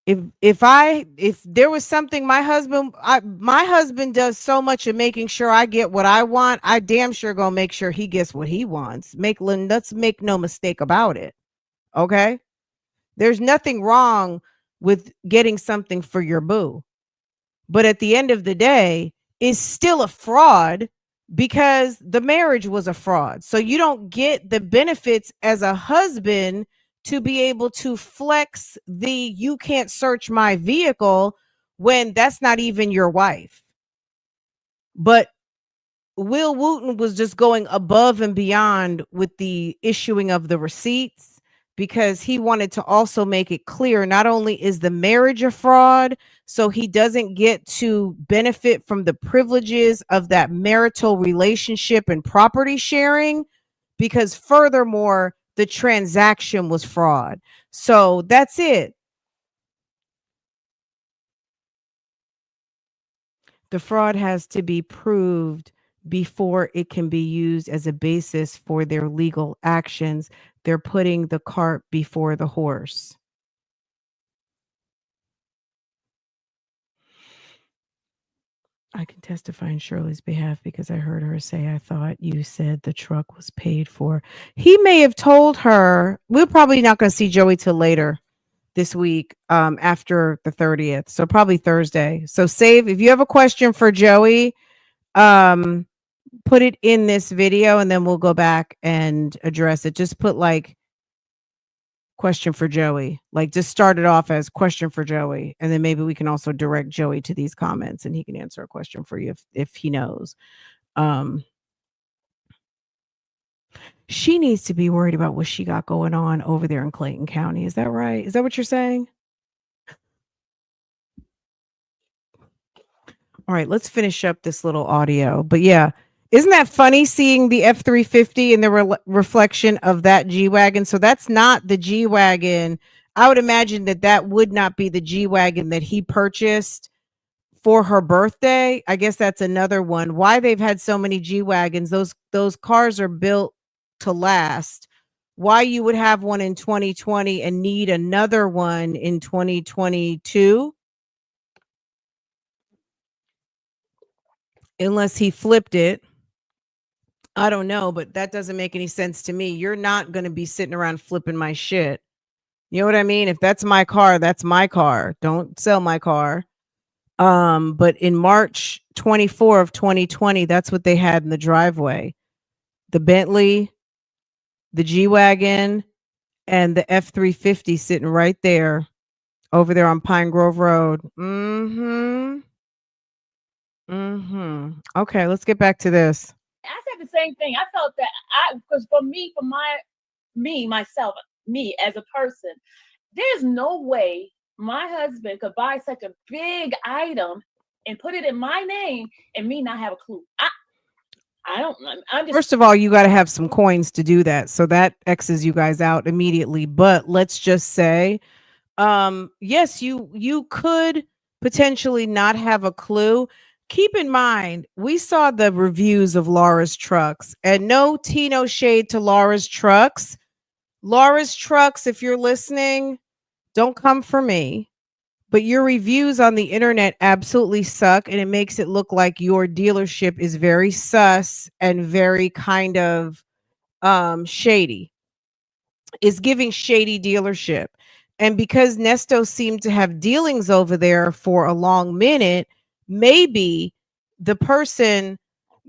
S1: If there was something my husband does so much of making sure I get what I want, I damn sure gonna make sure he gets what he wants. Let's make no mistake about it. Okay? There's nothing wrong with getting something for your boo. But at the end of the day, it's still a fraud because the marriage was a fraud. So you don't get the benefits as a husband to be able to flex the you can't search my vehicle when that's not even your wife. But Will Wooten was just going above and beyond with the issuing of the receipts because he wanted to also make it clear not only is the marriage a fraud, so he doesn't get to benefit from the privileges of that marital relationship and property sharing, because furthermore, the transaction was fraud. So that's it. The fraud has to be proved before it can be used as a basis for their legal actions. They're putting the cart before the horse. I can testify in Shirley's behalf because I heard her say, I thought you said the truck was paid for. He may have told her, we're probably not going to see Joey till later this week, after the 30th. So probably Thursday. So save, if you have a question for Joey, put it in this video and then we'll go back and address it. Just put like question for Joey. Like just start it off as question for Joey. And then maybe we can also direct Joey to these comments and he can answer a question for you if he knows. She needs to be worried about what she got going on over there in Clayton County. Is that right? Is that what you're saying? All right, let's finish up this little audio. But yeah, isn't that funny seeing the F-350 and the reflection of that G-Wagon? So that's not the G-Wagon. I would imagine that would not be the G-Wagon that he purchased for her birthday. I guess that's another one. Why they've had so many G-Wagons. Those cars are built to last. Why you would have one in 2020 and need another one in 2022? Unless he flipped it. I don't know, but that doesn't make any sense to me. You're not going to be sitting around flipping my shit. You know what I mean? If that's my car, that's my car. Don't sell my car. But in March 24 of 2020, that's what they had in the driveway. The Bentley, the G-Wagon, and the F-350 sitting right there over there on Pine Grove Road. Okay, let's get back to this.
S2: I said the same thing. I felt that because for me, myself, as a person, there's no way my husband could buy such a big item and put it in my name and me not have a clue.
S1: First of all, you got to have some coins to do that. So that X's you guys out immediately. But let's just say, yes, you could potentially not have a clue. Keep in mind, we saw the reviews of Laura's trucks, and no Tino shade to Laura's trucks. Laura's trucks, if you're listening, don't come for me. But your reviews on the internet absolutely suck, and it makes it look like your dealership is very sus and very kind of shady. Is giving shady dealership. And because Nesto'S seemed to have dealings over there for a long minute, maybe the person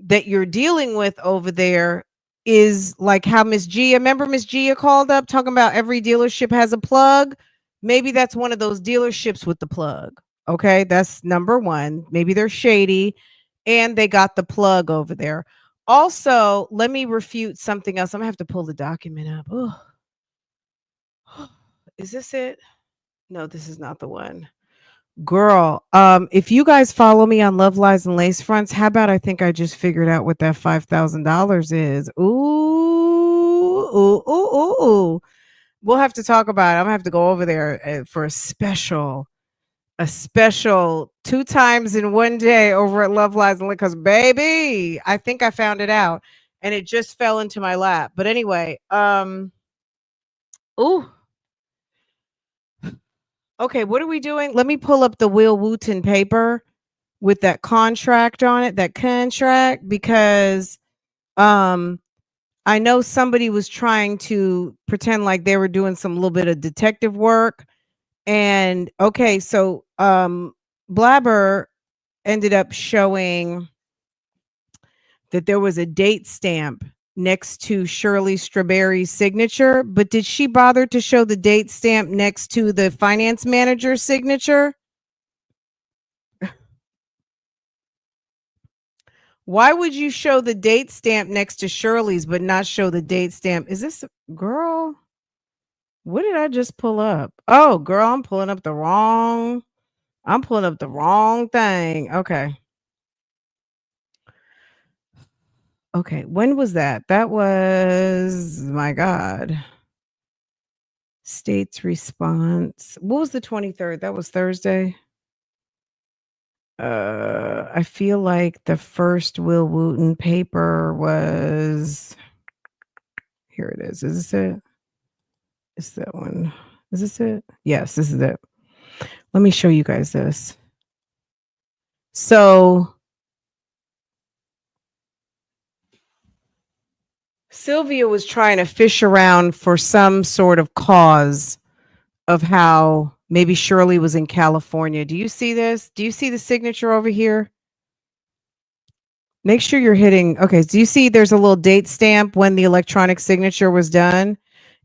S1: that you're dealing with over there is like how Miss Gia, remember Miss Gia called up talking about every dealership has a plug? Maybe that's one of those dealerships with the plug. Okay, that's number one. Maybe they're shady and they got the plug over there. Also, let me refute something else. I'm gonna have to pull the document up. Oh, is this it? No, this is not the one. Girl, if you guys follow me on Love Lies and Lace Fronts, how about I think I just figured out what that $5,000 is. Ooh. We'll have to talk about it. I'm gonna have to go over there for a special 2 times in one day over at Love Lies and Lace, because baby, I think I found it out and it just fell into my lap. But anyway, ooh. Okay, what are we doing? Let me pull up the Will Wooten paper with that contract on it, that contract, because I know somebody was trying to pretend like they were doing some little bit of detective work. And okay, so Blabber ended up showing that there was a date stamp next to Shirley Strawberry's signature, but did she bother to show the date stamp next to the finance manager's signature? Why would you show the date stamp next to Shirley's but not show the date stamp? Is this girl? What did I just pull up? Oh, girl, I'm pulling up the wrong thing. Okay. Okay, when was that? That was, my God. State's response. What was the 23rd? That was Thursday. I feel like the first Will Wooten paper was, here it is. Is this it? Is that one? Is this it? Yes, this is it. Let me show you guys this. So Sylvia was trying to fish around for some sort of cause of how maybe Shirley was in California. Do you see this? Do you see the signature over here? Make sure you're hitting. Okay, do you see there's a little date stamp when the electronic signature was done?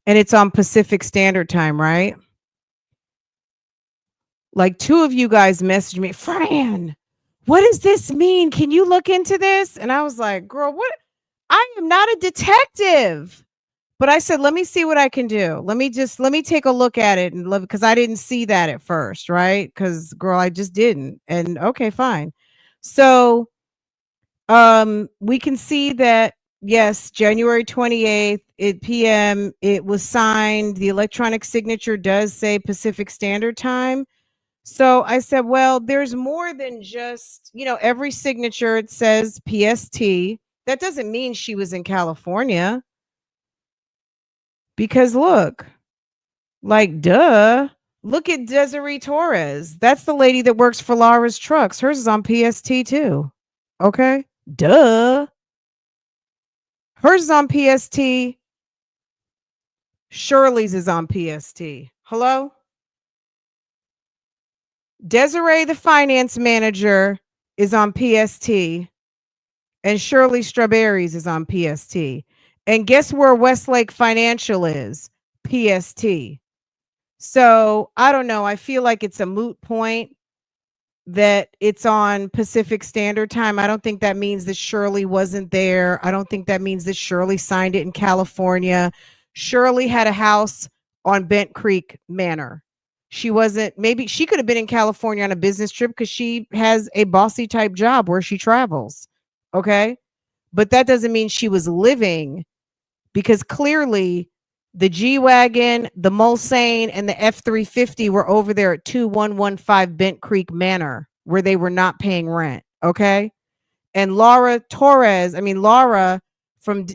S1: And it's on Pacific Standard Time, right? Like 2 of you guys messaged me, Fran, what does this mean? Can you look into this? And I was like, girl, what? I am not a detective. But I said, let me see what I can do. Let me take a look at it and because I didn't see that at first, right? Because girl, I just didn't. And okay, fine. So we can see that yes, January 28th at PM, it was signed. The electronic signature does say Pacific Standard Time. So I said, well, there's more than just, every signature it says PST. That doesn't mean she was in California. Because look, like, duh. Look at Desiree Torres. That's the lady that works for Laura's Trucks. Hers is on PST too. Okay. Duh. Hers is on PST. Shirley's is on PST. Hello? Desiree, the finance manager, is on PST. And Shirley Strawberries is on PST. And guess where Westlake Financial is? PST. So I don't know. I feel like it's a moot point that it's on Pacific Standard Time. I don't think that means that Shirley wasn't there. I don't think that means that Shirley signed it in California. Shirley had a house on Bent Creek Manor. She wasn't, maybe she could have been in California on a business trip because she has a bossy type job where she travels. Okay. But that doesn't mean she was living, because clearly the G-Wagon, the Mulsanne, and the F-350 were over there at 2115 Bent Creek Manor where they were not paying rent, okay? And Laura from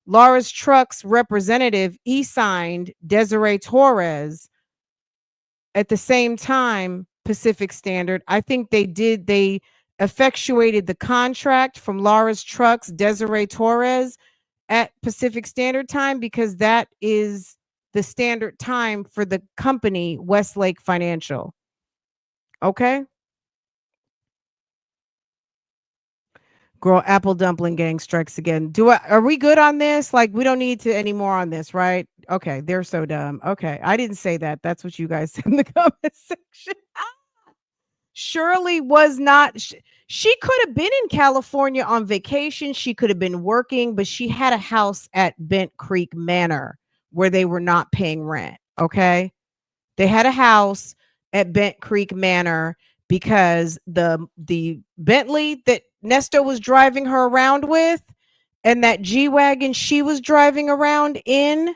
S1: Laura's Trucks representative, signed Desiree Torres at the same time, Pacific Standard. I think they effectuated the contract from Laura's Trucks, Desiree Torres, at Pacific Standard Time, because that is the standard time for the company Westlake Financial. Okay? Girl, Apple Dumpling Gang strikes again. Are we good on this? Like, we don't need to any more on this, right? Okay, they're so dumb. Okay, I didn't say that. That's what you guys said in the comment section. Shirley was not. She could have been in California on vacation. She could have been working, but she had a house at Bent Creek Manor where they were not paying rent. Okay, they had a house at Bent Creek Manor because the Bentley that Nesto was driving her around with, and that G-Wagon she was driving around in,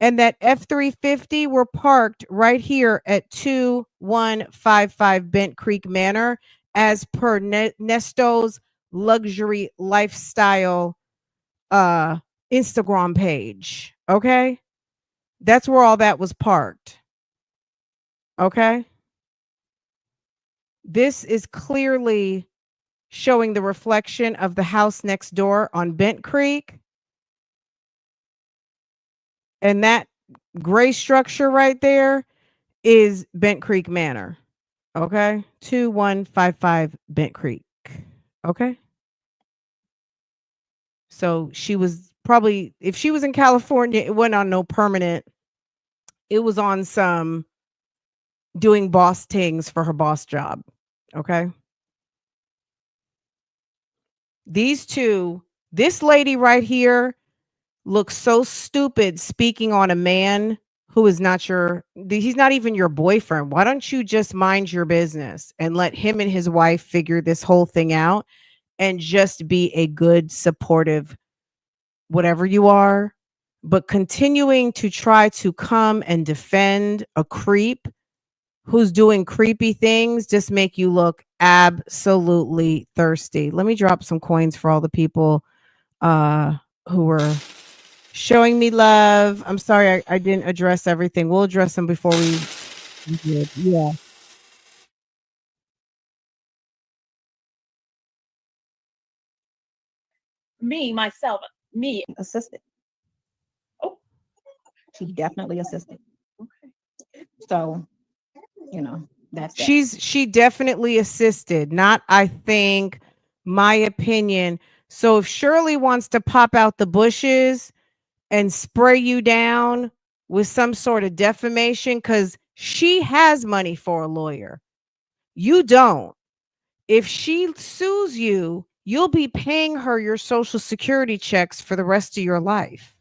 S1: and that F-350 were parked right here at 2155 Bent Creek Manor as per Nesto's luxury lifestyle Instagram page. Okay? That's where all that was parked. Okay? This is clearly showing the reflection of the house next door on Bent Creek. And that gray structure right there is Bent Creek Manor. Okay. 2155 Bent Creek. Okay. So she was probably, if she was in California, it wasn't on no permanent. It was on some doing boss things for her boss job. Okay. These two, this lady right here looks so stupid speaking on a man who is not he's not even your boyfriend. Why don't you just mind your business and let him and his wife figure this whole thing out and just be a good, supportive, whatever you are, but continuing to try to come and defend a creep who's doing creepy things just make you look absolutely thirsty. Let me drop some coins for all the people who were showing me love. I'm sorry I didn't address everything. We'll address them before we did. Yeah.
S2: Me, myself, me.
S3: Assisted.
S2: Oh.
S3: She definitely assisted.
S2: Okay.
S3: So, you know, that's that.
S1: She definitely assisted. Not, I think, my opinion. So if Shirley wants to pop out the bushes and spray you down with some sort of defamation, because she has money for a lawyer. You don't. If she sues you, you'll be paying her your social security checks for the rest of your life.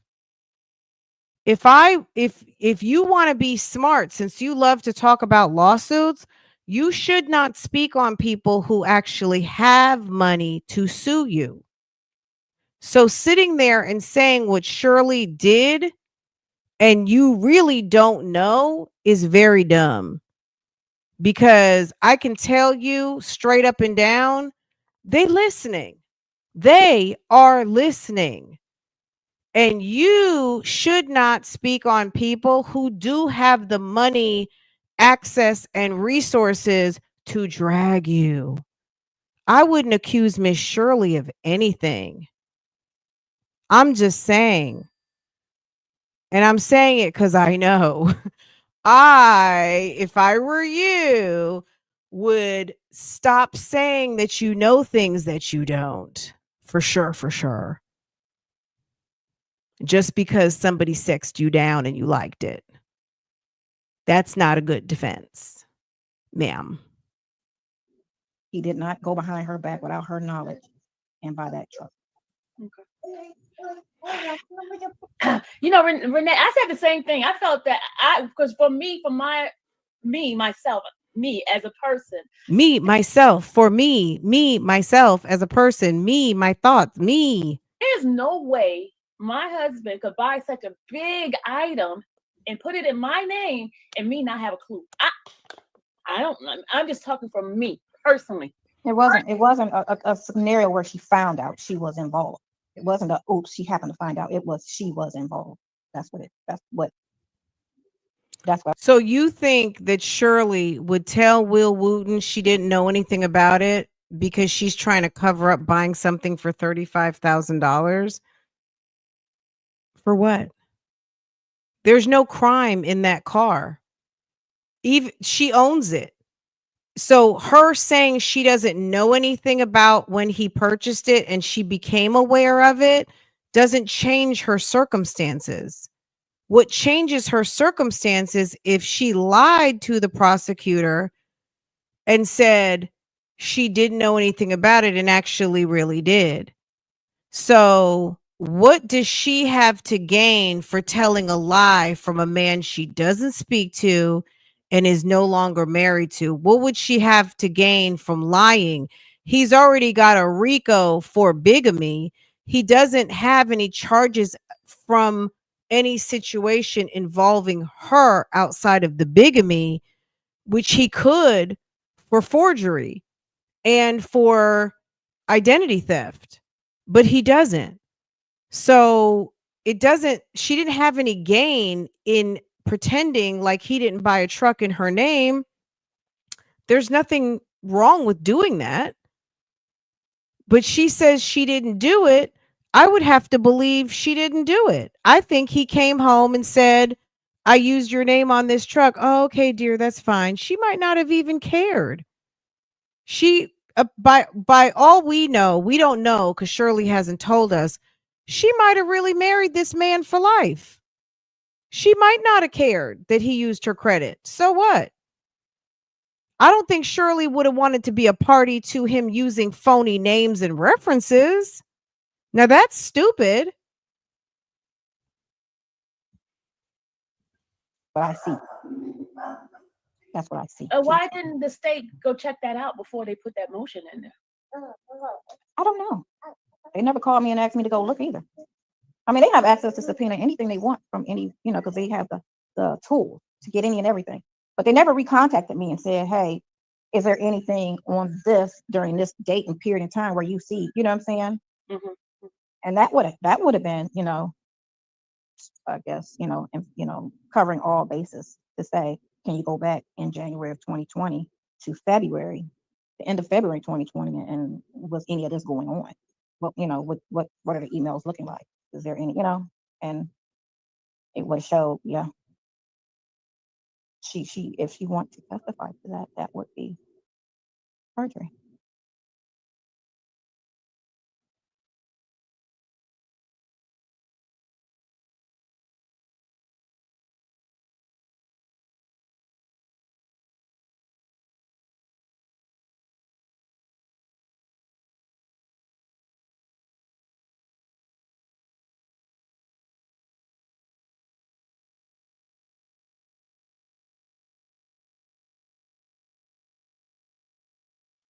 S1: If you want to be smart, since you love to talk about lawsuits, you should not speak on people who actually have money to sue you. So sitting there and saying what Shirley did and you really don't know is very dumb. Because I can tell you straight up and down, they listening. They are listening. And you should not speak on people who do have the money, access, and resources to drag you. I wouldn't accuse Miss Shirley of anything. I'm just saying. And I'm saying it because I know. If I were you, would stop saying that you know things that you don't. For sure, for sure. Just because somebody sexed you down and you liked it. That's not a good defense, ma'am.
S3: He did not go behind her back without her knowledge and buy that truck.
S2: You know, Renee, I said the same thing. I felt that because for me, myself, me as a person.
S1: Me, myself, for me, myself as a person, me, my thoughts, me.
S2: There's no way my husband could buy such a big item and put it in my name and me not have a clue. I'm just talking for me personally.
S3: It wasn't a scenario where she found out she was involved. It wasn't a oops, she happened to find out. It was she was involved. That's what.
S1: So you think that Shirley would tell Will Wooten she didn't know anything about it because she's trying to cover up buying something for $35,000? For what? There's no crime in that car. Even she owns it. So her saying she doesn't know anything about when he purchased it and she became aware of it doesn't change her circumstances. What changes her circumstances if she lied to the prosecutor and said she didn't know anything about it and actually really did. So, what does she have to gain for telling a lie from a man she doesn't speak to and is no longer married to? What would she have to gain from lying? He's already got a RICO for bigamy. He doesn't have any charges from any situation involving her outside of the bigamy, which he could for forgery and for identity theft, but he doesn't. So she didn't have any gain in pretending like he didn't buy a truck in her name. There's nothing wrong with doing that. But she says she didn't do it. I would have to believe she didn't do it. I think he came home and said, I used your name on this truck. Oh, okay, dear, that's fine. She might not have even cared. She by all we know, we don't know because Shirley hasn't told us. She might have really married this man for life. She might not have cared that he used her credit. So what? I don't think Shirley would have wanted to be a party to him using phony names and references. Now that's stupid.
S3: What I see. That's what I see.
S2: Why didn't the state go check that out before they put that motion in there?
S3: I don't know. They never called me and asked me to go look either. I mean, they have access to subpoena anything they want from any, because they have the tools to get any and everything. But they never recontacted me and said, hey, is there anything on this during this date and period in time where you see, you know what I'm saying?
S2: Mm-hmm.
S3: And that would have been, I guess, covering all bases to say, can you go back in January of 2020 to February, the end of February 2020, and was any of this going on? Well, what are the emails looking like? Is there any, and it would show, yeah. She if she wants to testify to that, that would be perjury.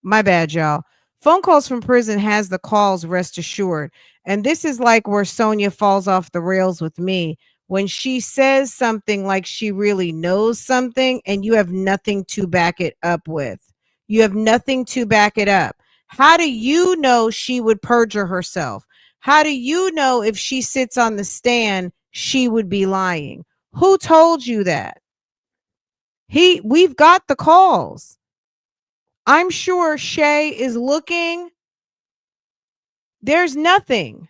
S1: My bad, y'all. Phone calls from prison has the calls, rest assured. And this is like where Sonia falls off the rails with me. When she says something like she really knows something and you have nothing to back it up with. You have nothing to back it up. How do you know she would perjure herself? How do you know if she sits on the stand, she would be lying? Who told you that? We've got the calls. I'm sure Shay is looking. There's nothing.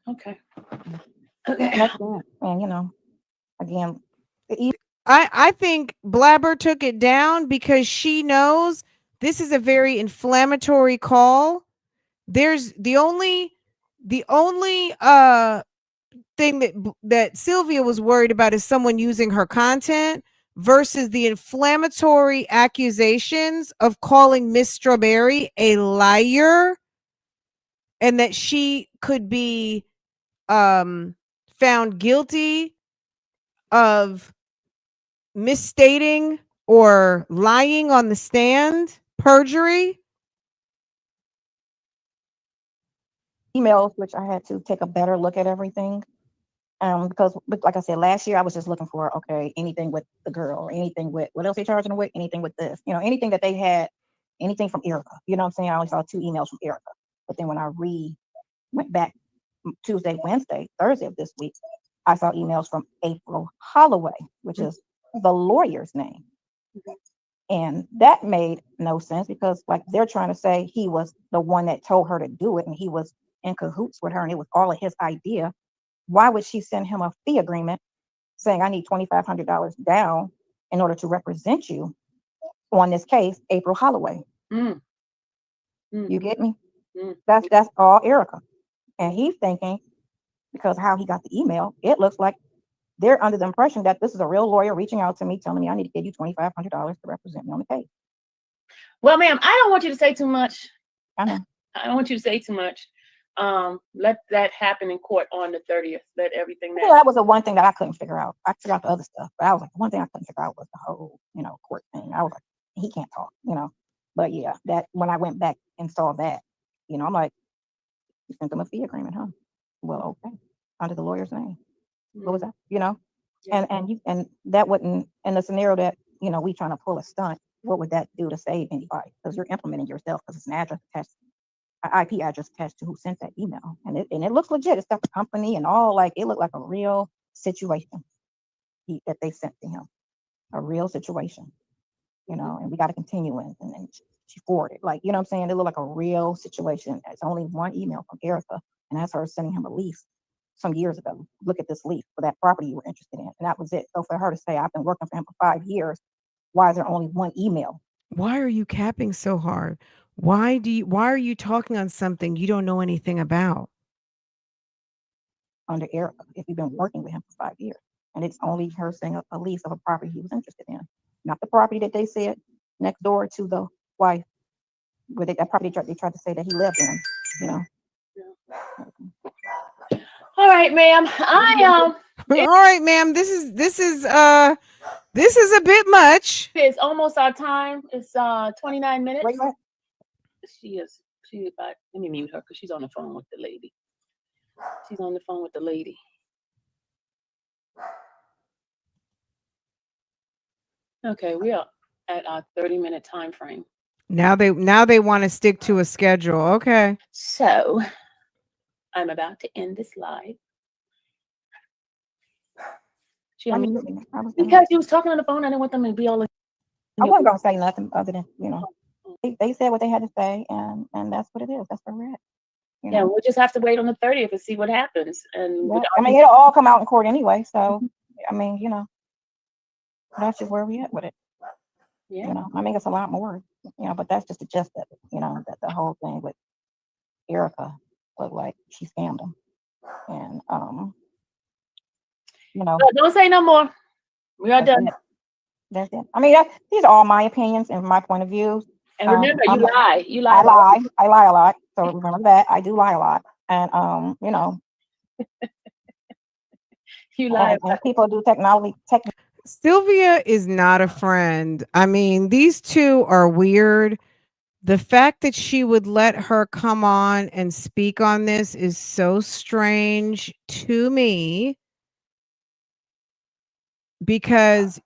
S2: Okay.
S3: And again,
S1: I think Blabber took it down because she knows this is a very inflammatory call. There's the only thing that Sylvia was worried about is someone using her content versus the inflammatory accusations of calling Miss Strawberry a liar and that she could be found guilty of misstating or lying on the stand, perjury.
S3: emails, which I had to take a better look at everything. Because like I said, last year I was just looking for, okay, anything with the girl or anything with what else they charging her with, anything with this, anything that they had, anything from Erica. You know what I'm saying? I only saw 2 emails from Erica. But then when I went back Tuesday, Wednesday, Thursday of this week, I saw emails from April Holloway, which is the lawyer's name. And that made no sense because like they're trying to say he was the one that told her to do it and he was in cahoots with her and it was all of his idea. Why would she send him a fee agreement saying I need $2,500 down in order to represent you? on this case, April Holloway.
S2: Mm.
S3: You get me?
S2: Mm.
S3: That's all Erica. And he's thinking, because how he got the email, it looks like they're under the impression that this is a real lawyer reaching out to me, telling me I need to give you $2,500 to represent me on the case.
S2: Well, ma'am, I don't want you to say too much.
S3: I know.
S2: I don't want you to say too much. Let that happen in court on the 30th. Let everything
S3: that was the one thing that I couldn't figure out. I figured out the other stuff, but I was like, the one thing I couldn't figure out was the whole, court thing. I was like, he can't talk, But yeah, that when I went back and saw that, I'm like, you sent them a fee agreement, huh? Well, okay, under the lawyer's name. What was that?
S2: Yeah.
S3: And that wouldn't, in the scenario that we trying to pull a stunt, what would that do to save anybody? Because you're implementing yourself, because it's an address attached, an IP address attached to who sent that email, and it looks legit. It's got the company and all, like it looked like a real situation that they sent to him, a real situation, and we got to continue in, and then she forwarded, like, what I'm saying, it looked like a real situation. It's only one email from Erica, and that's her sending him a lease some years ago. Look at this lease for that property you were interested in, and that was it. So for her to say, I've been working for him for 5 years, why is there only one email?
S1: Why are you capping so hard? Why are you talking on something you don't know anything about?
S3: Under Erica, if you've been working with him for 5 years, and it's only her saying a lease of a property he was interested in, not the property that they said next door to the wife, where that property they tried to say that he lived in,
S2: All right, ma'am.
S1: All right, ma'am. This is a bit much.
S2: It's almost our time. It's 29 minutes.
S3: Where you at?
S2: She let me mute her because she's on the phone with the lady. She's on the phone with the lady. Okay, we are at our 30-minute time frame.
S1: Now they want to stick to a schedule. Okay.
S2: So I'm about to end this live. Because you was talking on the phone, I didn't want them to be all.
S3: I wasn't gonna say nothing other than they said what they had to say, and that's what it is. That's where we're at.
S2: Yeah, we'll just have to wait on the 30th and see what happens. And
S3: I mean, it'll all come out in court anyway. So I mean, that's just where we at with it.
S2: Yeah.
S3: I mean, it's a lot more, but that's just the gist of it. That the whole thing with Erica looked like she scammed him, and
S2: don't say no more. We are done.
S3: That's it. I mean, these are all my opinions and my point of view.
S2: And remember, you lie. You lie.
S3: I lie a lot. So remember that I do lie a lot, and
S2: you lie.
S3: And people do technology.
S1: Sylvia is not a friend. I mean, these two are weird. The fact that she would let her come on and speak on this is so strange to me, because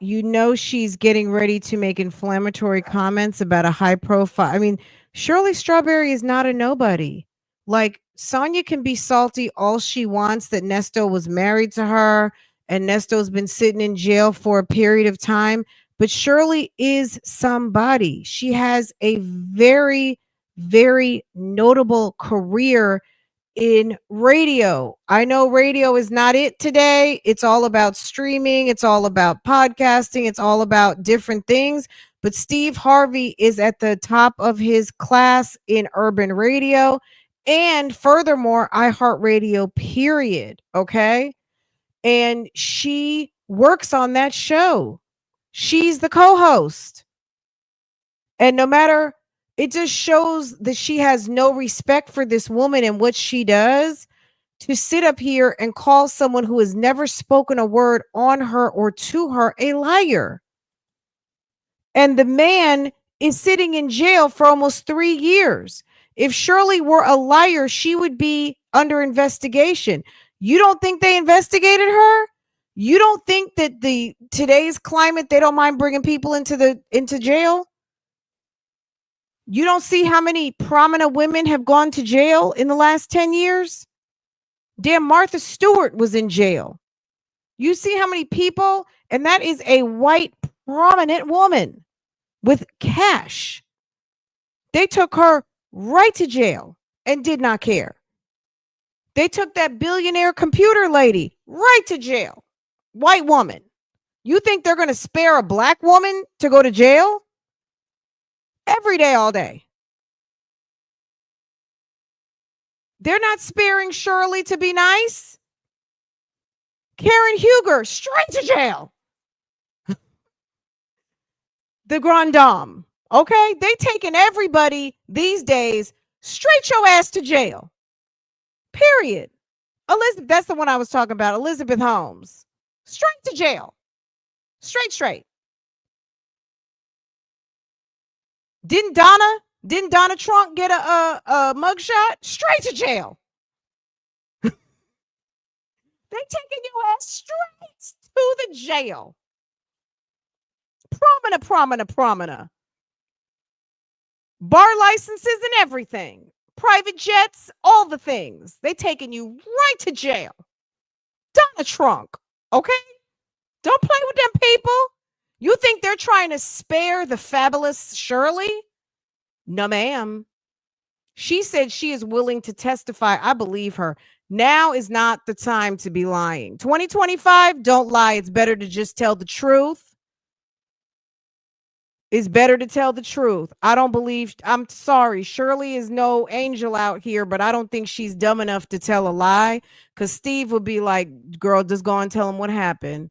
S1: she's getting ready to make inflammatory comments about a high profile. I mean, Shirley Strawberry is not a nobody. Like, Sonia can be salty all she wants that Nesto was married to her and Nesto's been sitting in jail for a period of time, but Shirley is somebody. She has a very, very notable career in radio. I know radio is not it today. It's all about streaming. It's all about podcasting. It's all about different things. But Steve Harvey is at the top of his class in urban radio. And furthermore, iHeartRadio, period. Okay. And she works on that show. She's the co-host. And no matter, it just shows that she has no respect for this woman and what she does, to sit up here and call someone who has never spoken a word on her or to her a liar. And the man is sitting in jail for almost 3 years. If Shirley were a liar, she would be under investigation. You don't think they investigated her? You don't think that today's climate, they don't mind bringing people into jail? You don't see how many prominent women have gone to jail in the last 10 years? Damn, Martha Stewart was in jail. You see how many people, and that is a white prominent woman with cash. They took her right to jail and did not care. They took that billionaire computer lady right to jail. White woman. You think they're going to spare a black woman to go to jail? Every day, all day. They're not sparing Shirley to be nice. Karen Huger, straight to jail. The Grand Dame. Okay? They taking everybody these days straight your ass to jail. Period. Elizabeth, that's the one I was talking about. Elizabeth Holmes. Straight to jail. Straight. Didn't Donna Trump get a mugshot? Straight to jail. They taking your ass straight to the jail. Prominent. Bar licenses and everything. Private jets, all the things. They taking you right to jail. Donna Trump, okay? Don't play with them people. You think they're trying to spare the fabulous Shirley? No, ma'am. She said she is willing to testify. I believe her. Now is not the time to be lying. 2025, don't lie. It's better to just tell the truth. It's better to tell the truth. I don't believe, I'm sorry, Shirley is no angel out here, but I don't think she's dumb enough to tell a lie, because Steve would be like, girl, just go and tell him what happened.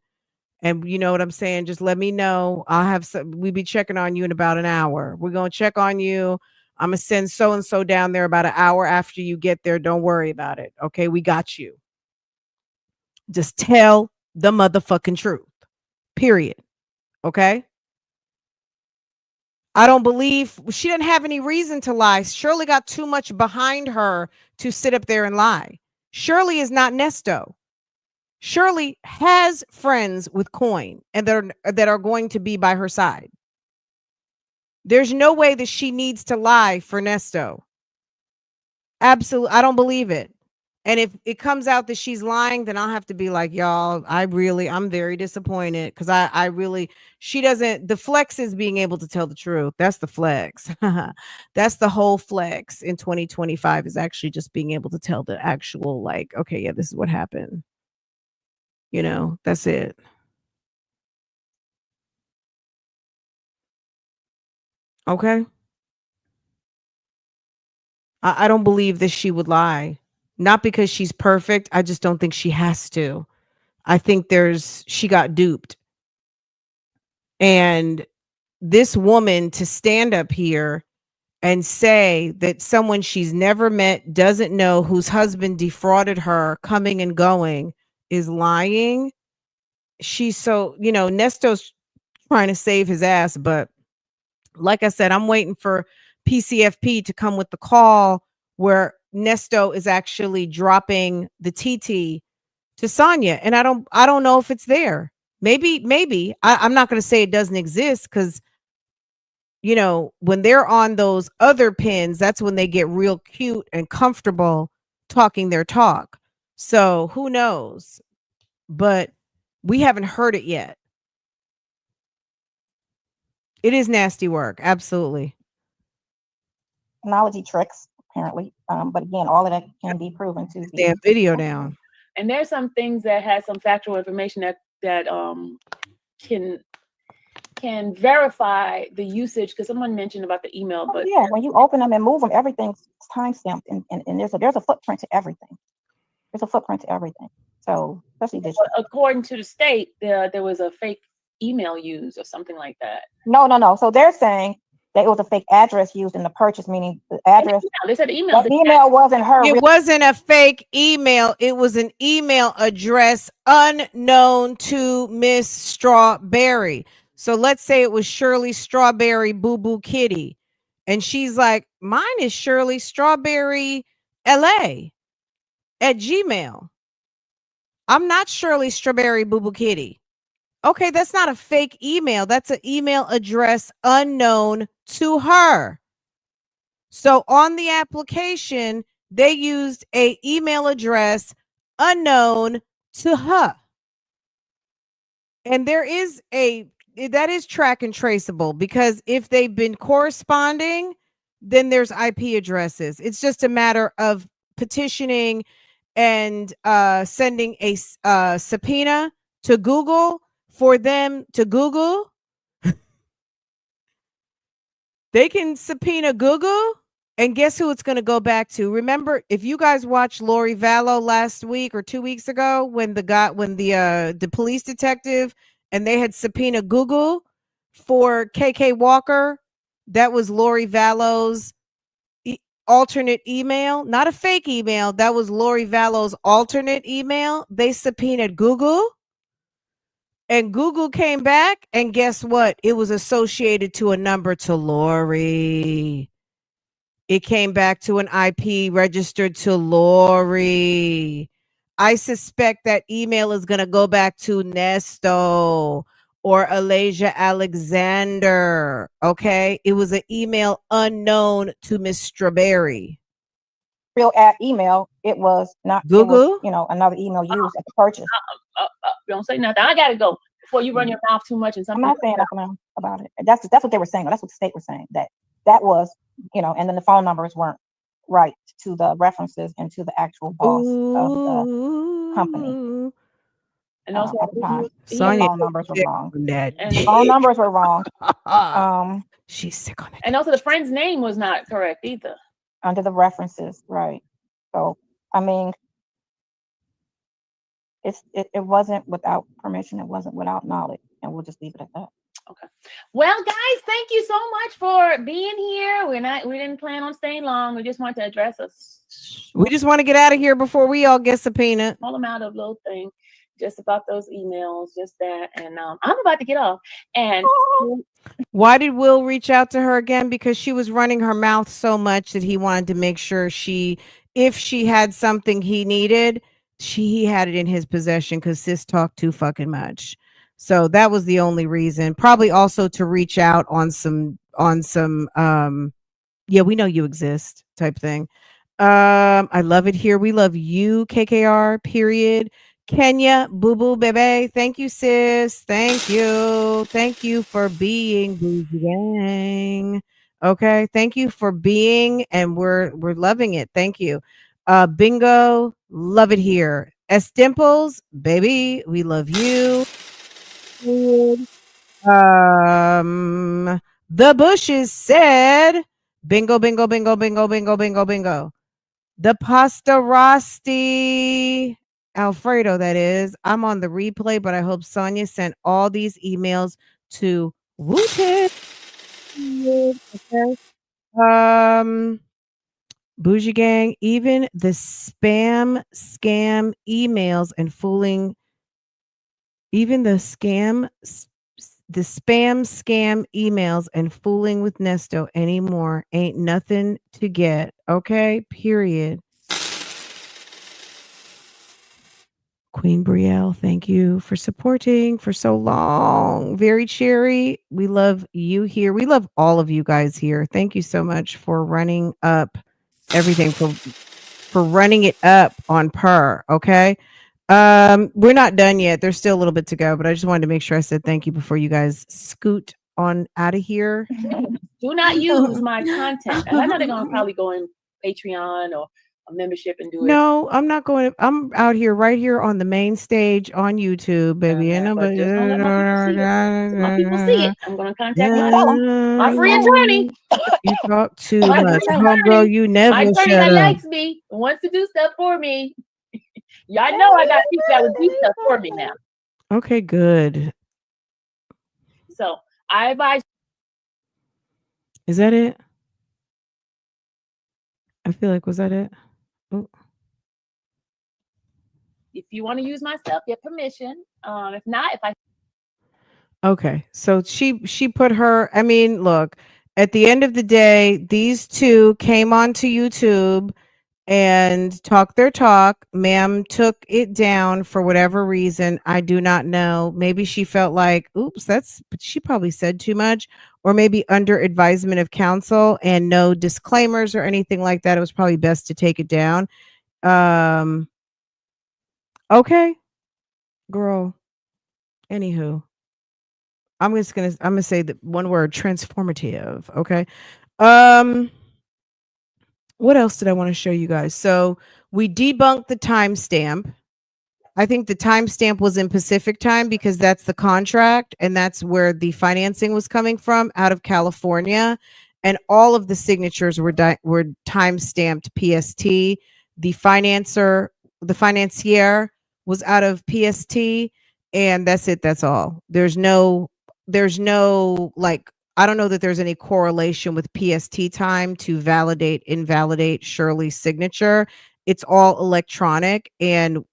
S1: And you know what I'm saying? Just let me know. We'll be checking on you in about an hour. We're going to check on you. I'm going to send so-and-so down there about an hour after you get there. Don't worry about it. Okay, we got you. Just tell the motherfucking truth. Period. Okay? I don't believe she didn't have any reason to lie. Shirley got too much behind her to sit up there and lie. Shirley is not Nesto. Shirley has friends with coin and that are going to be by her side. There's no way that she needs to lie for Nesto. Absolutely. I don't believe it. And if it comes out that she's lying, then I'll have to be like, y'all, I'm very disappointed, because I really, she doesn't, the flex is being able to tell the truth. That's the flex. That's the whole flex in 2025, is actually just being able to tell the actual, like, okay, yeah, this is what happened. You know, that's it. Okay. I don't believe that she would lie. Not because she's perfect. I just don't think she has to. I think she got duped. And this woman to stand up here and say that someone she's never met, doesn't know, whose husband defrauded her, coming and going, is lying. She's so, Nesto's trying to save his ass. But like I said, I'm waiting for PCFP to come with the call where Nesto is actually dropping the TT to Sonya. And I don't know if it's there. Maybe. I'm not going to say it doesn't exist, because, when they're on those other pins, that's when they get real cute and comfortable talking their talk. So who knows? But we haven't heard it yet. It is nasty work. Absolutely.
S3: Technology tricks, apparently. But again, all of that can be proven to be.
S1: Damn video down.
S2: And there's some things that has some factual information that can verify the usage, because someone mentioned about the email. But
S3: yeah, when you open them and move them, everything's timestamped, and there's a footprint to everything. There's a footprint to everything. So especially this.
S2: According to the state, there was a fake email used or something like that.
S3: No. So they're saying that it was a fake address used in the purchase, meaning the address.
S2: They said email.
S3: The email wasn't her.
S1: It wasn't a fake email. It was an email address unknown to Miss Strawberry. So let's say it was Shirley Strawberry Boo Boo Kitty. And she's like, mine is Shirley Strawberry LA at Gmail. I'm not Shirley Strawberry Boo Boo Kitty. Okay, that's not a fake email. That's an email address unknown to her. So on the application, they used a email address unknown to her. And that is track and traceable, because if they've been corresponding, then there's IP addresses. It's just a matter of petitioning and sending a subpoena to Google for them to Google. They can subpoena Google, and guess who it's going to go back to? Remember, if you guys watched Lori Vallow last week or 2 weeks ago when the police detective and they had subpoenaed Google for KK Walker, that was Lori Vallow's alternate email, not a fake email. That was Lori Vallow's alternate email. They subpoenaed Google. And Google came back, and guess what? It was associated to a number to Lori. It came back to an IP registered to Lori. I suspect that email is going to go back to Nesto or Alasia Alexander. Okay. It was an email unknown to Miss Strawberry.
S3: Real at email, it was not
S1: Google.
S3: It was, another email used at the purchase.
S2: Don't say nothing. I gotta go before you run your mouth too much and something.
S3: I'm not saying nothing about it. That's what they were saying. That's what the state was saying. That was, and then the phone numbers weren't right to the references and to the actual boss of the company.
S2: And also
S3: at the time,
S1: Sonia,
S3: phone numbers were wrong.
S2: And
S3: phone numbers were wrong.
S1: She's sick on it.
S2: And also the friend's name was not correct either.
S3: Under the references, right? So I mean, it wasn't without permission. It wasn't without knowledge, and we'll just leave it at that.
S2: Okay. Well, guys, thank you so much for being here. We didn't plan on staying long. We just want to address us.
S1: We just want to get out of here before we all get subpoenaed.
S2: Small amount of little thing, just about those emails, just that. And I'm about to get off. And
S1: why did Will reach out to her again? Because she was running her mouth so much that he wanted to make sure if she had something he needed, he had it in his possession because sis talked too fucking much. So that was the only reason. Probably also to reach out on some yeah, we know you exist type thing. I love it here. We love you, KKR, period. Kenya, boo boo bebe. Thank you, sis. Thank you. Thank you for being Bougie Gang. Okay. Thank you for being, and we're loving it. Thank you. Bingo, love it here. S Dimples, baby, we love you. The Bushes said, bingo, bingo, bingo, bingo, bingo, bingo, bingo. The Pasta Rosti Alfredo, that is. I'm on the replay, but I hope Sonia sent all these emails to Wooten. Okay. Bougie Gang, even the spam scam emails and fooling, even the spam scam emails and fooling with Nesto anymore ain't nothing to get. Okay, period. Queen Brielle, thank you for supporting for so long. Very Cherry, we love you here. We love all of you guys here. Thank you so much for running up everything, for running it up on per. Okay. We're not done yet. There's still a little bit to go, but I just wanted to make sure I said thank you before you guys scoot on out of here.
S2: Do not use my content. And I know they're gonna probably go in Patreon or a membership and do it.
S1: No, I'm not going to. I'm out here, right here on the main stage on YouTube, baby.
S2: Okay, but just don't let my people see it. I'm gonna contact my free attorney.
S1: You talk too much, homegirl. You never
S2: my attorney
S1: shut
S2: that
S1: up.
S2: likes me, wants to do stuff for me. Y'all know I got people that would do stuff for me now.
S1: Okay, good.
S2: So I advise.
S1: Is that it? I feel like, was that it? Oh.
S2: If you want to use my stuff, get permission. If not,
S1: Okay, so she put her. I mean, look. At the end of the day, these two came onto YouTube and talked their talk. Ma'am took it down for whatever reason. I do not know. Maybe she felt like, oops, she probably said too much, or maybe under advisement of counsel and no disclaimers or anything like that. It was probably best to take it down. Okay, girl. Anywho, I'm gonna say the one word: transformative. Okay. What else did I want to show you guys? So we debunked the timestamp. I think the timestamp was in Pacific time because that's the contract and that's where the financing was coming from, out of California. and all of the signatures were time stamped PST. The financier was out of PST, and that's it. That's all. There's no like, I don't know that there's any correlation with PST time to invalidate Shirley's signature. It's all electronic, and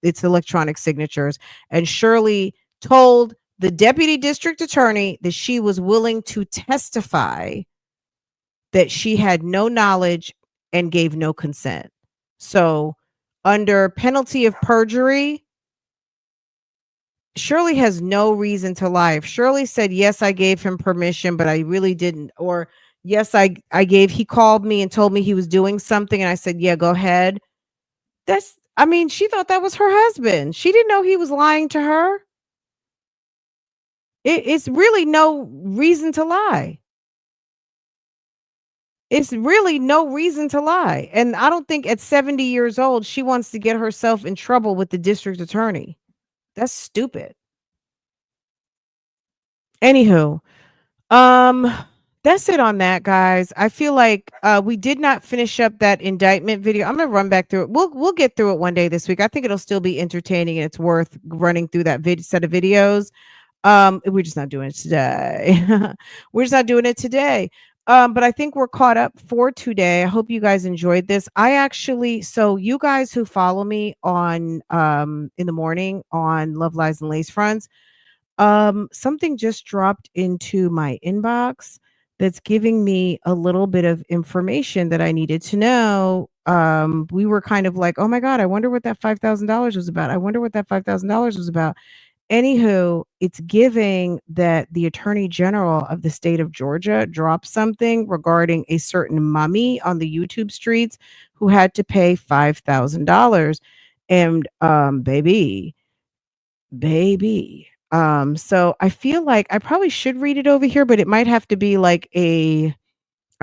S1: it's electronic signatures. And Shirley told the deputy district attorney that she was willing to testify that she had no knowledge and gave no consent. So, under penalty of perjury, Shirley has no reason to lie. If Shirley said, yes, I gave him permission, but I really didn't, or yes, he called me and told me he was doing something, and I said, yeah, go ahead. She thought that was her husband. She didn't know he was lying to her. It's really no reason to lie. It's really no reason to lie. And I don't think at 70 years old, she wants to get herself in trouble with the district attorney. That's stupid. Anywho, that's it on that, guys. I feel like we did not finish up that indictment video. I'm gonna run back through it. We'll get through it one day this week. I think it'll still be entertaining, and it's worth running through that set of videos. We're just not doing it today. We're just not doing it today. But I think we're caught up for today. I hope you guys enjoyed this. So you guys who follow me on in the morning on Love Lies and Lace Fronts, something just dropped into my inbox that's giving me a little bit of information that I needed to know. We were kind of like, oh my God, I wonder what that $5,000 was about. I wonder what that $5,000 was about. Anywho, it's giving that the Attorney General of the state of Georgia dropped something regarding a certain mummy on the YouTube streets who had to pay $5,000. And baby. So I feel like I probably should read it over here, but it might have to be like I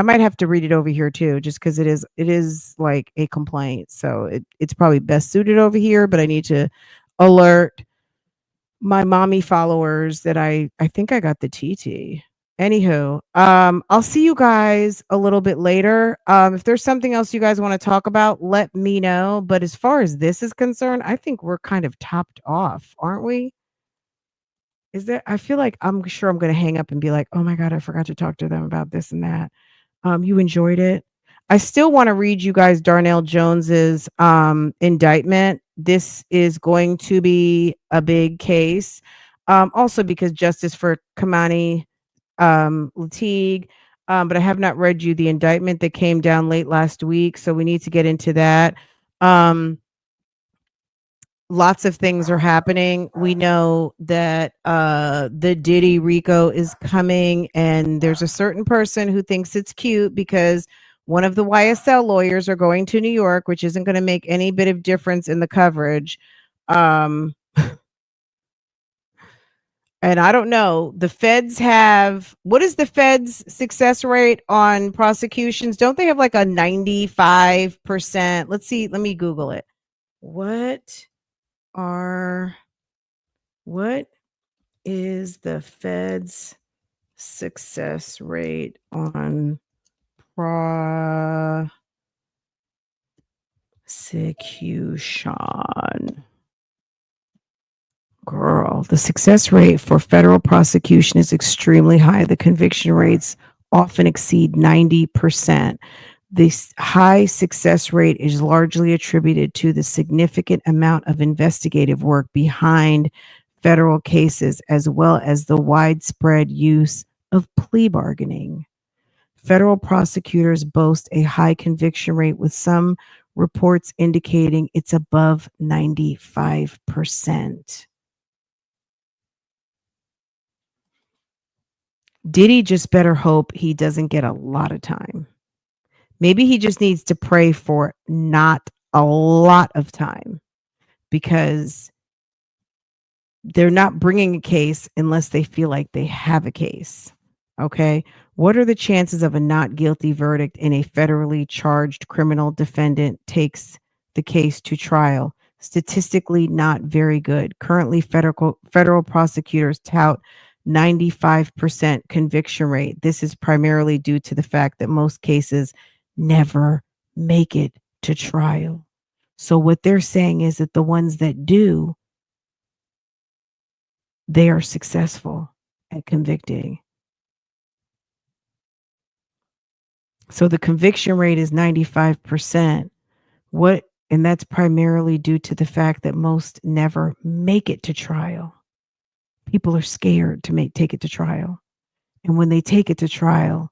S1: might have to read it over here too, just because it is like a complaint. So it's probably best suited over here, but I need to alert my mommy followers that I think I got the TT. Anywho, I'll see you guys a little bit later. If there's something else you guys want to talk about, let me know. But as far as this is concerned, I think we're kind of topped off, aren't we? I feel like I'm sure I'm going to hang up and be like, oh my God, I forgot to talk to them about this and that. You enjoyed it. I still want to read you guys Darnell Jones's indictment. This is going to be a big case. Also because justice for Kamani Lateeg. But I have not read you the indictment that came down late last week. So we need to get into that. Lots of things are happening. We know that the Diddy Rico is coming, and there's a certain person who thinks it's cute because one of the YSL lawyers are going to New York, which isn't going to make any bit of difference in the coverage. And I don't know. The feds what is the feds' success rate on prosecutions? Don't they have like a 95%? Let's see. Let me Google it. What is the Fed's success rate on prosecution? Girl, the success rate for federal prosecution is extremely high. The conviction rates often exceed 90%. This high success rate is largely attributed to the significant amount of investigative work behind federal cases, as well as the widespread use of plea bargaining. Federal prosecutors boast a high conviction rate, with some reports indicating it's above 95%. Diddy just better hope he doesn't get a lot of time. Maybe he just needs to pray for not a lot of time, because they're not bringing a case unless they feel like they have a case. Okay. What are the chances of a not guilty verdict in a federally charged criminal defendant takes the case to trial? Statistically, not very good. Currently, federal prosecutors tout 95% conviction rate. This is primarily due to the fact that most cases never make it to trial. So what they're saying is that the ones that do, they are successful at convicting. So the conviction rate is 95%. And that's primarily due to the fact that most never make it to trial. People are scared to take it to trial. And when they take it to trial,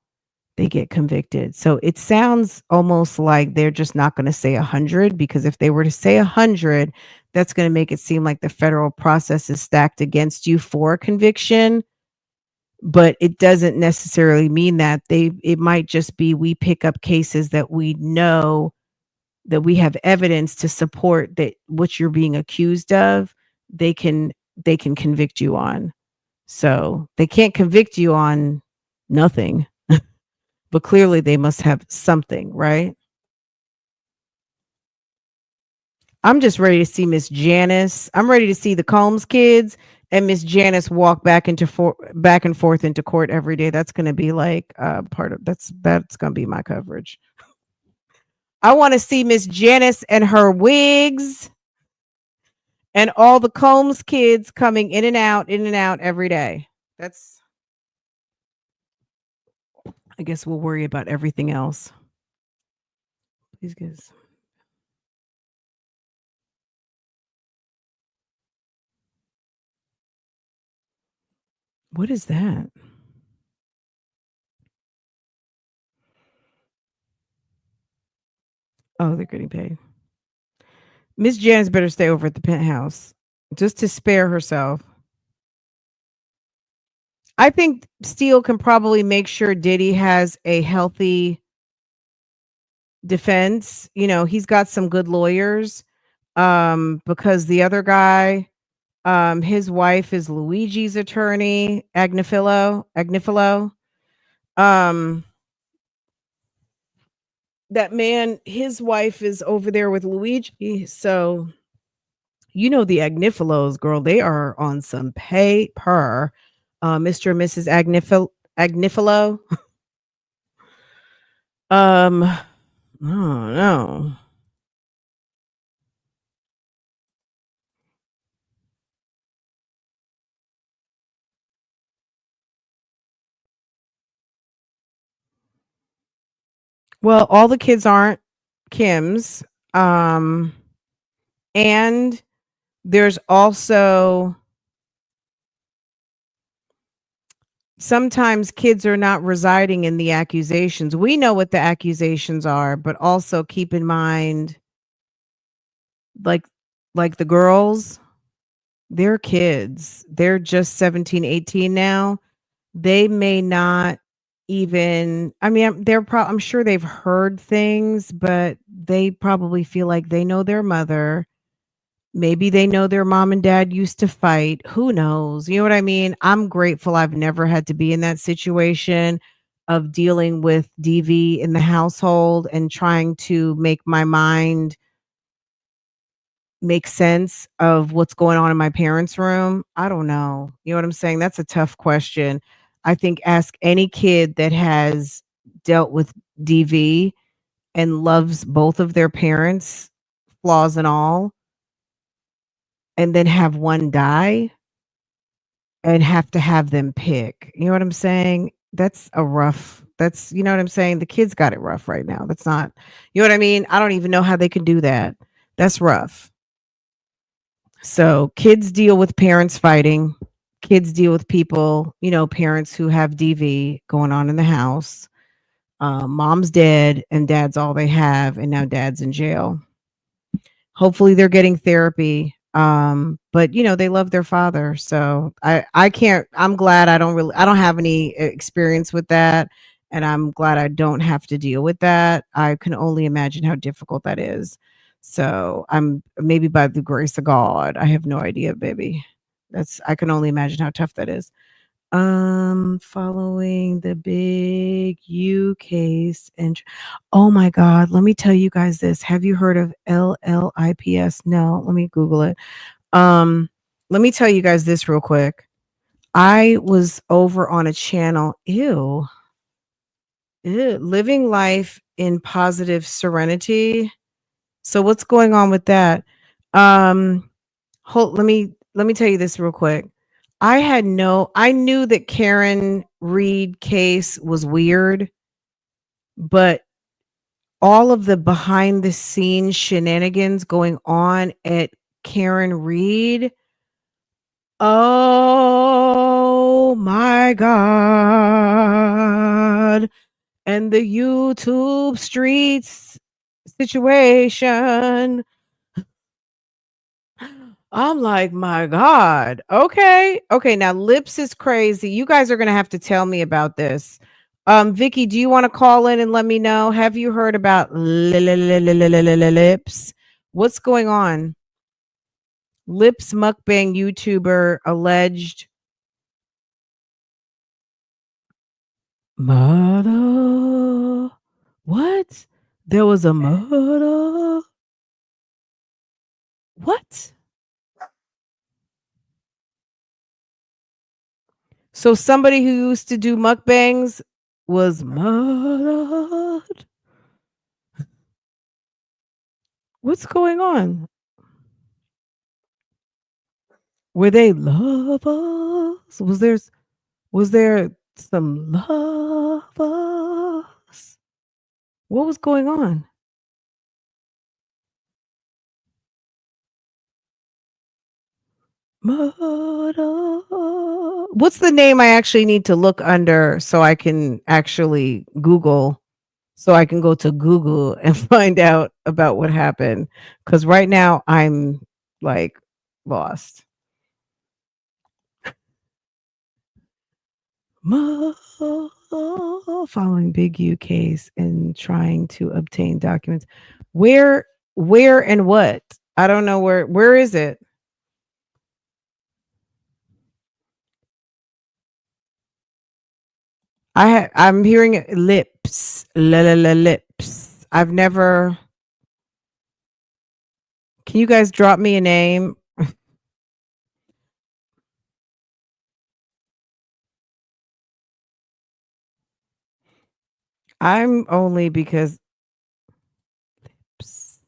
S1: they get convicted. So it sounds almost like they're just not going to say 100, because if they were to say 100, that's going to make it seem like the federal process is stacked against you for a conviction. But it doesn't necessarily mean that. It might just be we pick up cases that we know that we have evidence to support that what you're being accused of, they can convict you on. So they can't convict you on nothing, but clearly they must have something, right? I'm just ready to see Miss Janice. I'm ready to see the Combs kids and Miss Janice walk back and forth into court every day. That's going to be like part of that's going to be my coverage. I want to see Miss Janice and her wigs and all the Combs kids coming in and out every day. I guess we'll worry about everything else. Please, guys. What is that? Oh, they're getting paid. Miss Janice better stay over at the penthouse just to spare herself. I think Steele can probably make sure Diddy has a healthy defense. You know, he's got some good lawyers. Because the other guy, his wife is Luigi's attorney, Agnifilo. That man, his wife is over there with Luigi. So, you know, the Agnifilos, girl, they are on some paper. Mr. and Mrs. Agnifilo. I don't know. Well, all the kids aren't Kim's. And there's also sometimes kids are not residing in the accusations. We know what the accusations are, but also keep in mind, like the girls, they're kids. They're just 17, 18 now. They may not even, I mean, I'm sure they've heard things, but they probably feel like they know their mother. Maybe they know their mom and dad used to fight. Who knows? You know what I mean? I'm grateful I've never had to be in that situation of dealing with DV in the household and trying to make my mind make sense of what's going on in my parents' room. I don't know. You know what I'm saying? That's a tough question. I think ask any kid that has dealt with DV and loves both of their parents, flaws and all, and then have one die and have to have them pick. You know what I'm saying? You know what I'm saying? The kids got it rough right now. That's not, you know what I mean? I don't even know how they can do that. That's rough. So kids deal with parents fighting. Kids deal with people, you know, parents who have DV going on in the house. Mom's dead and dad's all they have. And now dad's in jail. Hopefully they're getting therapy. But you know, they love their father. So I'm glad I don't have any experience with that. And I'm glad I don't have to deal with that. I can only imagine how difficult that is. So I'm maybe by the grace of God, I have no idea, baby. I can only imagine how tough that is. Following the big U case and oh my God, let me tell you guys this. Have you heard of LLIPS? No, let me Google it. Let me tell you guys this real quick. I was over on a channel, living life in positive serenity. So what's going on with that? Let me tell you this real quick. I knew that Karen Reed case was weird, but all of the behind the scenes shenanigans going on at Karen Reed. Oh my God. And the YouTube streets situation. I'm like, my God. Okay. Okay. Now Lips is crazy. You guys are gonna have to tell me about this. Vicky, do you want to call in and let me know? Have you heard about Lips? What's going on? Lips mukbang YouTuber alleged murder. What? There was a murder? What? So somebody who used to do mukbangs was murdered? What's going on? Were they lovers? Was there some lovers? What was going on? Murder. What's the name I actually need to look under so I can actually Google? So I can go to Google and find out about what happened. Because right now I'm like lost. Following big U case and trying to obtain documents. Where and what? I don't know where is it? I'm hearing it, lips. Lips. I've never. Can you guys drop me a name? I'm only because lips.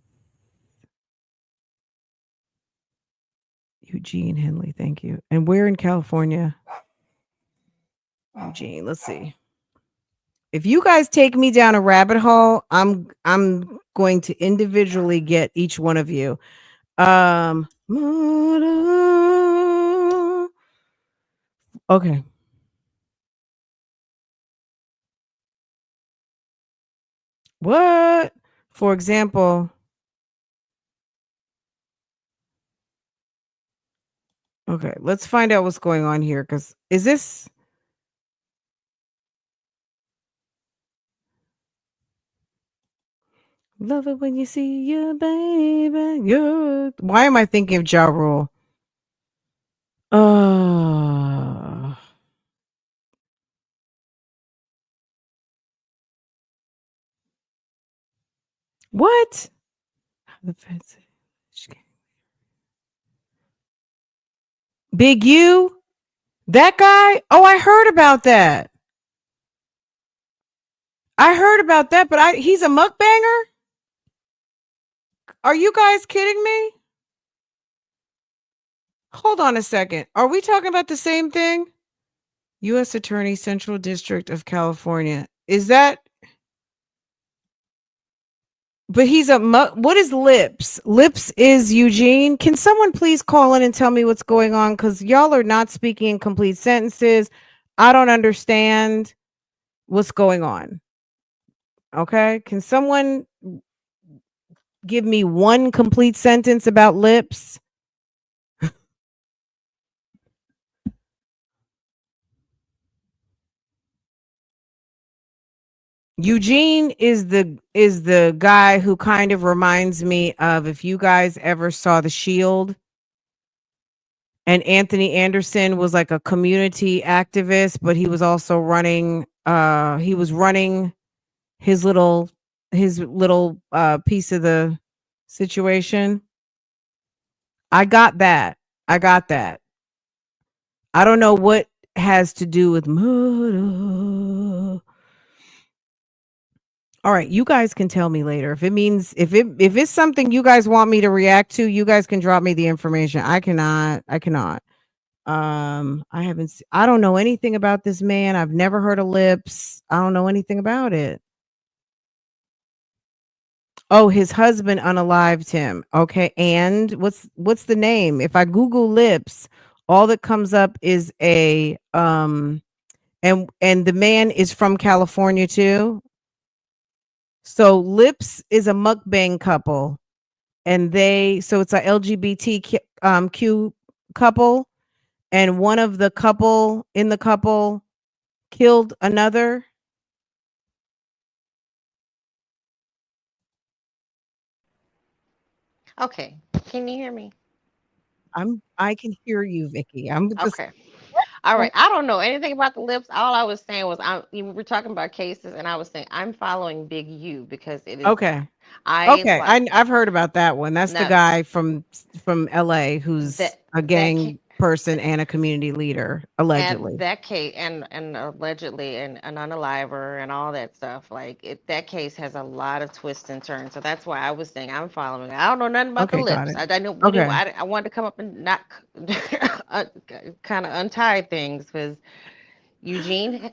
S1: Eugene Henley, thank you. And where in California? Eugene, let's see. If you guys take me down a rabbit hole, I'm going to individually get each one of you. Okay. What? For example, okay, let's find out what's going on here. Because is this? Love it when you see your baby. Why am I thinking of Ja Rule? What? Big U? That guy? Oh, I heard about that. I heard about that, but he's a mukbanger? Are you guys kidding me? Hold on a second. Are we talking about the same thing? U.S. Attorney, Central District of California. Is that? But he's what is Lips? Lips is Eugene. Can someone please call in and tell me what's going on? Because y'all are not speaking in complete sentences. I don't understand what's going on. Okay. Can someone give me one complete sentence about Lips? Eugene is the guy who kind of reminds me of, if you guys ever saw The Shield, and Anthony Anderson was like a community activist, but he was also running his little piece of the situation. I got that. I don't know what has to do with murder. All right, you guys can tell me later if it means if it's something you guys want me to react to. You guys can drop me the information. I cannot. I cannot. I haven't. I don't know anything about this man. I've never heard of Lips. I don't know anything about it. Oh, his husband unalived him. Okay, and what's the name? If I Google Lips, all that comes up is a and the man is from California too. So Lips is a mukbang couple, and so it's a LGBTQ Q couple, and one of the couple killed another.
S4: Okay. Can you hear me?
S1: I can hear you, Vicky. I'm just
S4: Okay. All right. I don't know anything about the lips. All I was saying was you were talking about cases, and I was saying I'm following Big U because it is.
S1: okay.
S4: I
S1: Okay,
S4: like
S1: I've heard about that one. That's the
S4: no
S1: guy from LA who's
S4: that
S1: a
S4: that ca-
S1: gang person and a community leader,
S4: and
S1: allegedly.
S4: that case and allegedly an unaliver and all that stuff. Like that case has a lot of twists and turns. So that's why I was saying I'm following. I don't know nothing about the
S1: Okay, got
S4: lips.
S1: it.
S4: I know we didn't.
S1: Okay.
S4: I wanted to come up and not kind of untie things because Eugene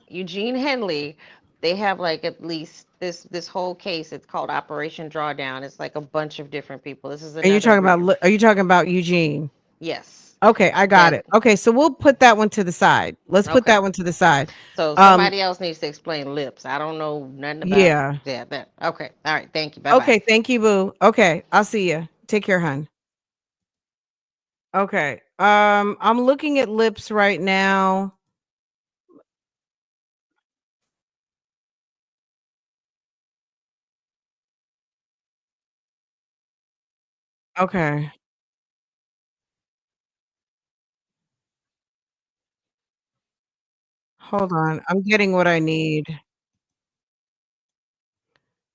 S4: Henley, they have like at least this whole case. It's called Operation Drawdown. It's like a bunch of different people. This is
S1: And you're
S4: another
S1: talking about are you talking about Eugene?
S4: yes.
S1: Okay, I got
S4: That
S1: it. Okay, so we'll put that one to the side. Let's put
S4: okay.
S1: that one to the side.
S4: So
S1: Um
S4: somebody else needs to explain lips. I don't know nothing about
S1: yeah.
S4: that. Okay. All right. Thank you. Bye bye.
S1: Okay, thank you, boo. Okay, I'll see you. Take care, hun. Okay. I'm looking at Lips right now. Okay. Hold on. I'm getting what I need.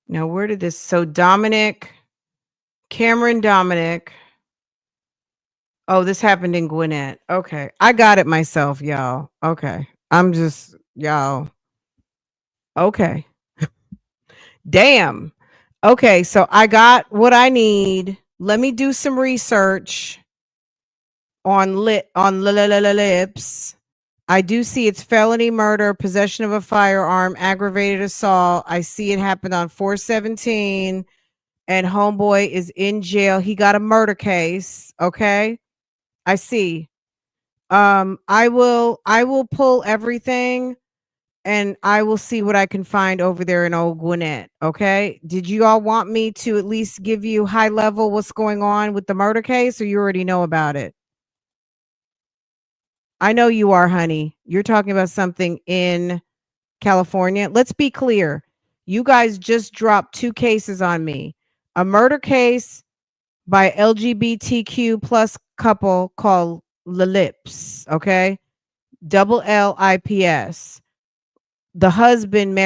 S1: Now, where did this Cameron Dominic. Oh, this happened in Gwinnett. Okay. I got it myself, y'all. Okay. I'm just y'all. Okay. Damn. Okay, so I got what I need. Let me do some research on lips. I do see it's felony murder, possession of a firearm, aggravated assault. I see it happened on 417 and homeboy is in jail. He got a murder case, okay? I see. I will pull everything and I will see what I can find over there in old Gwinnett. Okay. Did you all want me to at least give you high level what's going on with the murder case, or you already know about it? I know you are, honey. You're talking about something in California. Let's be clear. You guys just dropped two cases on me. A murder case by LGBTQ plus couple called the Lips. Okay. Double LIPS. The husband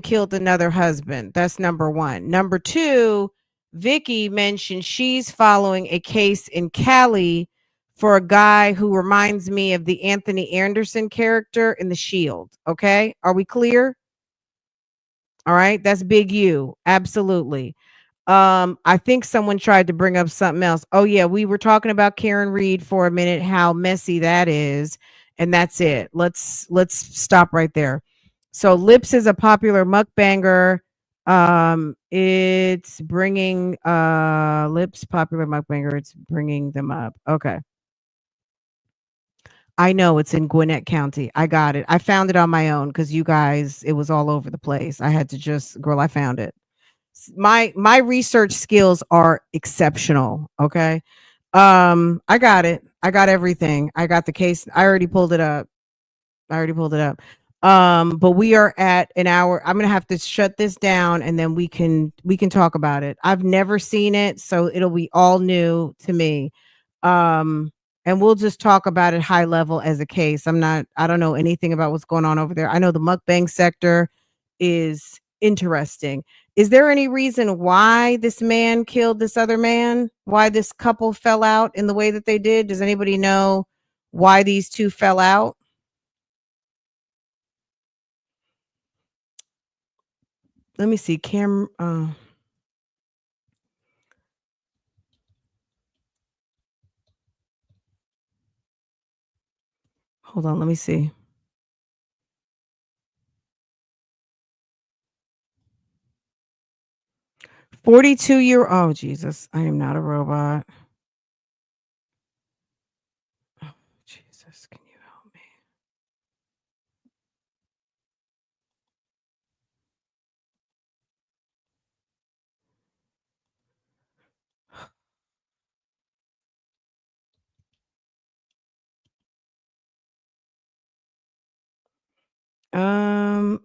S1: killed another husband. That's number one. Number two, Vicky mentioned she's following a case in Cali for a guy who reminds me of the Anthony Anderson character in The Shield. Okay, are we clear? All right, that's Big U. Absolutely. I think someone tried to bring up something else. Oh yeah, we were talking about Karen Reed for a minute, how messy that is, and that's it. Let's stop right there. So Lips is a popular mukbanger. It's bringing Lips popular mukbanger. It's bringing them up. Okay. I know it's in Gwinnett County. I got it. I found it on my own because you guys, it was all over the place. I had to just, girl, I found it. My research skills are exceptional. Okay. I got it. I got everything. I got the case. I already pulled it up. But we are at an hour. I'm gonna have to shut this down and then we can talk about it. I've never seen it, so it'll be all new to me. Um, and we'll just talk about it high level as a case. I don't know anything about what's going on over there. I know the mukbang sector is interesting. Is there any reason why this man killed this other man? Why this couple fell out in the way that they did? Does anybody know why these two fell out. Let me see. Hold on. Let me see. $42. Oh, Jesus. I am not a robot. Oh, Jesus. Can you help me?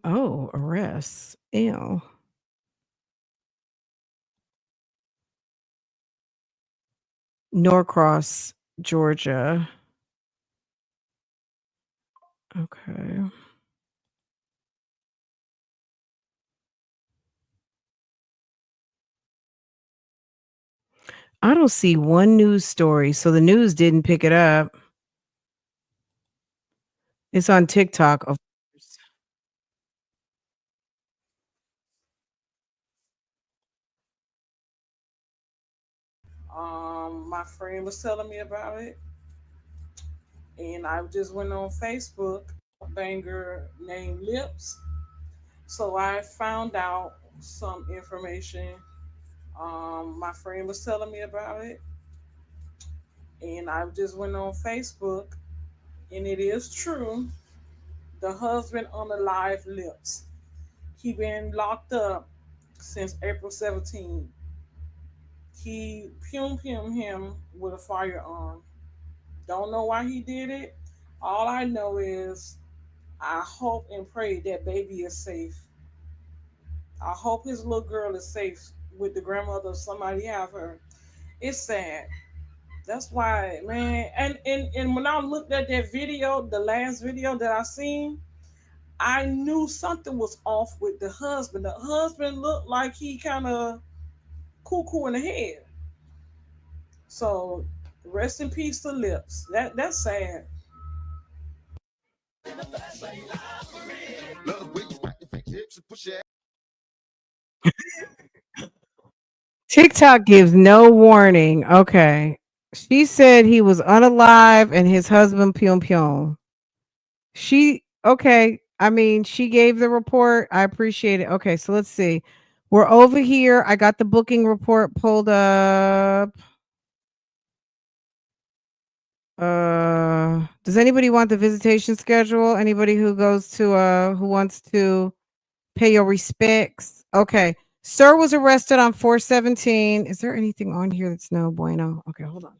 S1: Oh, arrests. Ew. Norcross, Georgia. Okay. I don't see one news story, so the news didn't pick it up. It's on TikTok, of course.
S5: My friend was telling me about it, and I just went on Facebook, a banger named Lips. So I found out some information. My friend was telling me about it, and I just went on Facebook, and it is true. The husband on the live Lips. He been locked up since April 17th. He pum him with a firearm. Don't know why he did it. All I know is I hope and pray that baby is safe. I hope his little girl is safe with the grandmother. If somebody have her. It's sad. That's why, man. And when I looked at that video, the last video that I seen, I knew something was off with the husband. The husband looked like he kind of cuckoo in the head. So rest in peace to Lips. That's sad.
S1: TikTok gives no warning. Okay. She said he was unalive and his husband pyong. She okay. I mean, she gave the report. I appreciate it. Okay, so let's see. We're over here. I got the booking report pulled up. Does anybody want the visitation schedule? Anybody who goes to who wants to pay your respects? Okay. Sir was arrested on 417. Is there anything on here that's no bueno? Okay, hold on.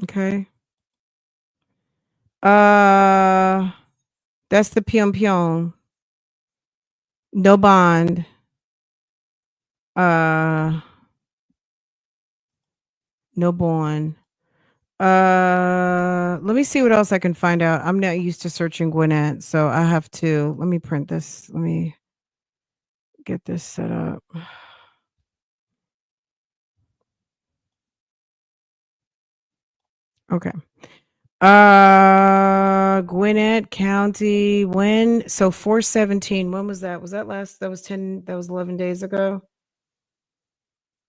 S1: Okay. That's the pyong. No bond. Uh no bond. Let me see what else I can find out. I'm not used to searching Gwinnett, so I have to let me print this. Let me get this set up. Okay. Gwinnett County. When? So 417. When was that? Was that last? That was 10. That was 11 days ago.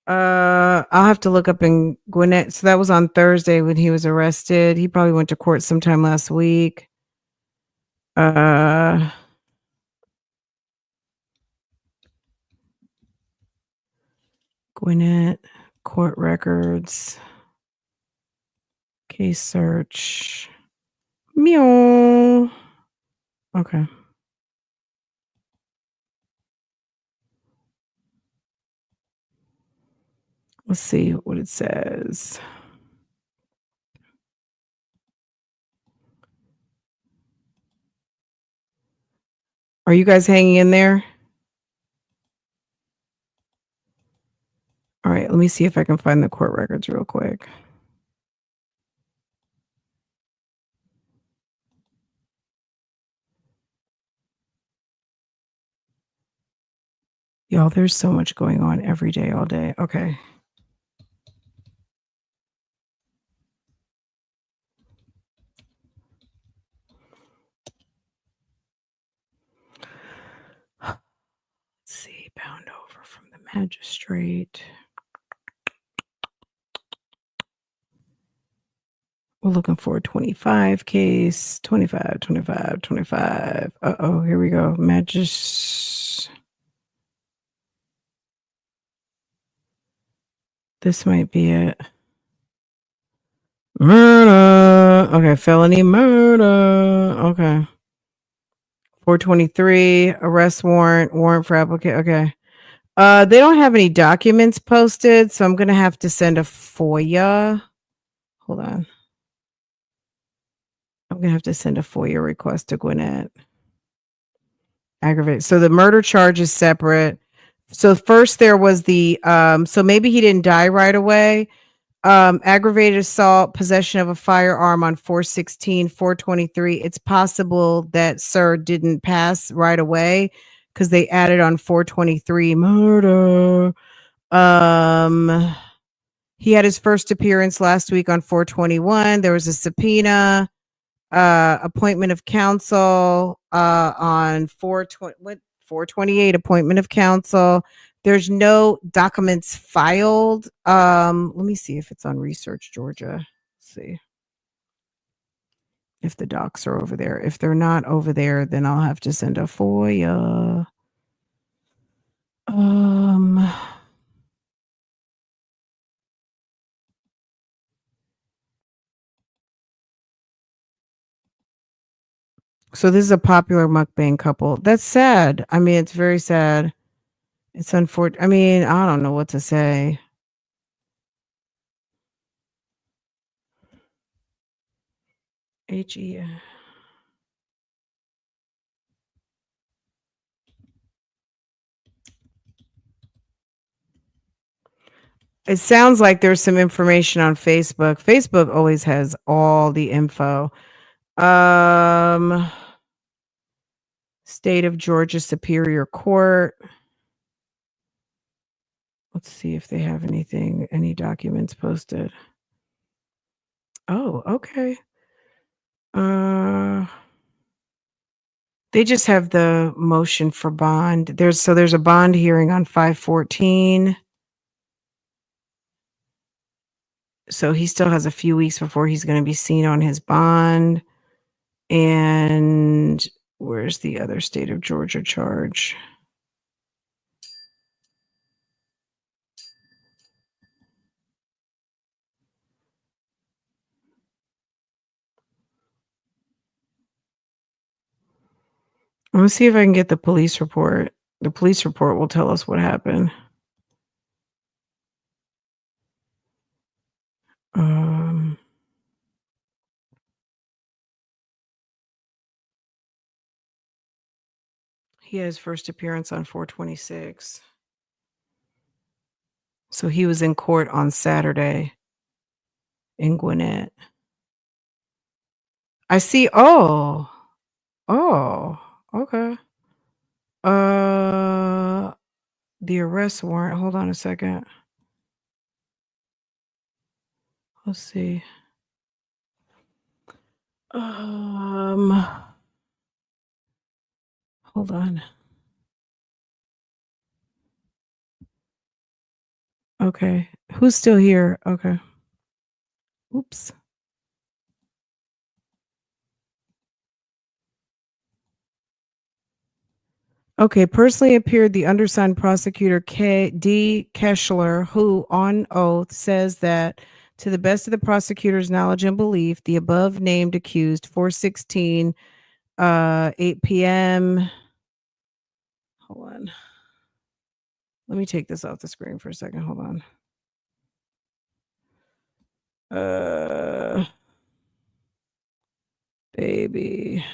S1: I'll have to look up in Gwinnett. So that was on Thursday when he was arrested. He probably went to court sometime last week. Gwinnett court records. Case search. Meow. Okay. Let's see what it says. Are you guys hanging in there? All right, let me see if I can find the court records real quick. Y'all, there's so much going on every day, all day. Okay. Let's see, bound over from the magistrate. We're looking for a 25 case, 25, 25, 25. Uh-oh, here we go. This might be it. Murder. Okay, felony murder. Okay. 423, arrest warrant for applicant. Okay. They don't have any documents posted, so I'm gonna have to send a FOIA. Hold on. I'm gonna have to send a FOIA request to Gwinnett. Aggravated. So the murder charge is separate. So first there was the so maybe he didn't die right away. Aggravated assault, possession of a firearm on 416, 423. It's possible that sir didn't pass right away because they added on 423 murder. He had his first appearance last week on 421. There was a subpoena, appointment of counsel on 428, appointment of counsel. There's no documents filed. Let me see if it's on Research Georgia. Let's see if the docs are over there. If they're not over there, then I'll have to send a FOIA. So this is a popular mukbang couple. That's sad. I mean, it's very sad. It's unfortunate. I mean, I don't know what to say. HE. It sounds like there's some information on Facebook. Facebook always has all the info. State of Georgia Superior Court. Let's see if they have any documents posted. Oh, okay. They just have the motion for bond. There's a bond hearing on 5/14. So he still has a few weeks before he's going to be seen on his bond. And where's the other state of Georgia charge? I'm going to see if I can get the police report. The police report will tell us what happened. He had his first appearance on 4/26. So he was in court on Saturday in Gwinnett. I see. Oh, okay. The arrest warrant. Hold on a second. Let's see. Hold on. Okay. Who's still here? Okay. Oops. Okay, personally appeared the undersigned prosecutor D. Keschler, who on oath says that to the best of the prosecutor's knowledge and belief, the above named accused 416, 8 p.m. Hold on. Let me take this off the screen for a second. Hold on. Baby.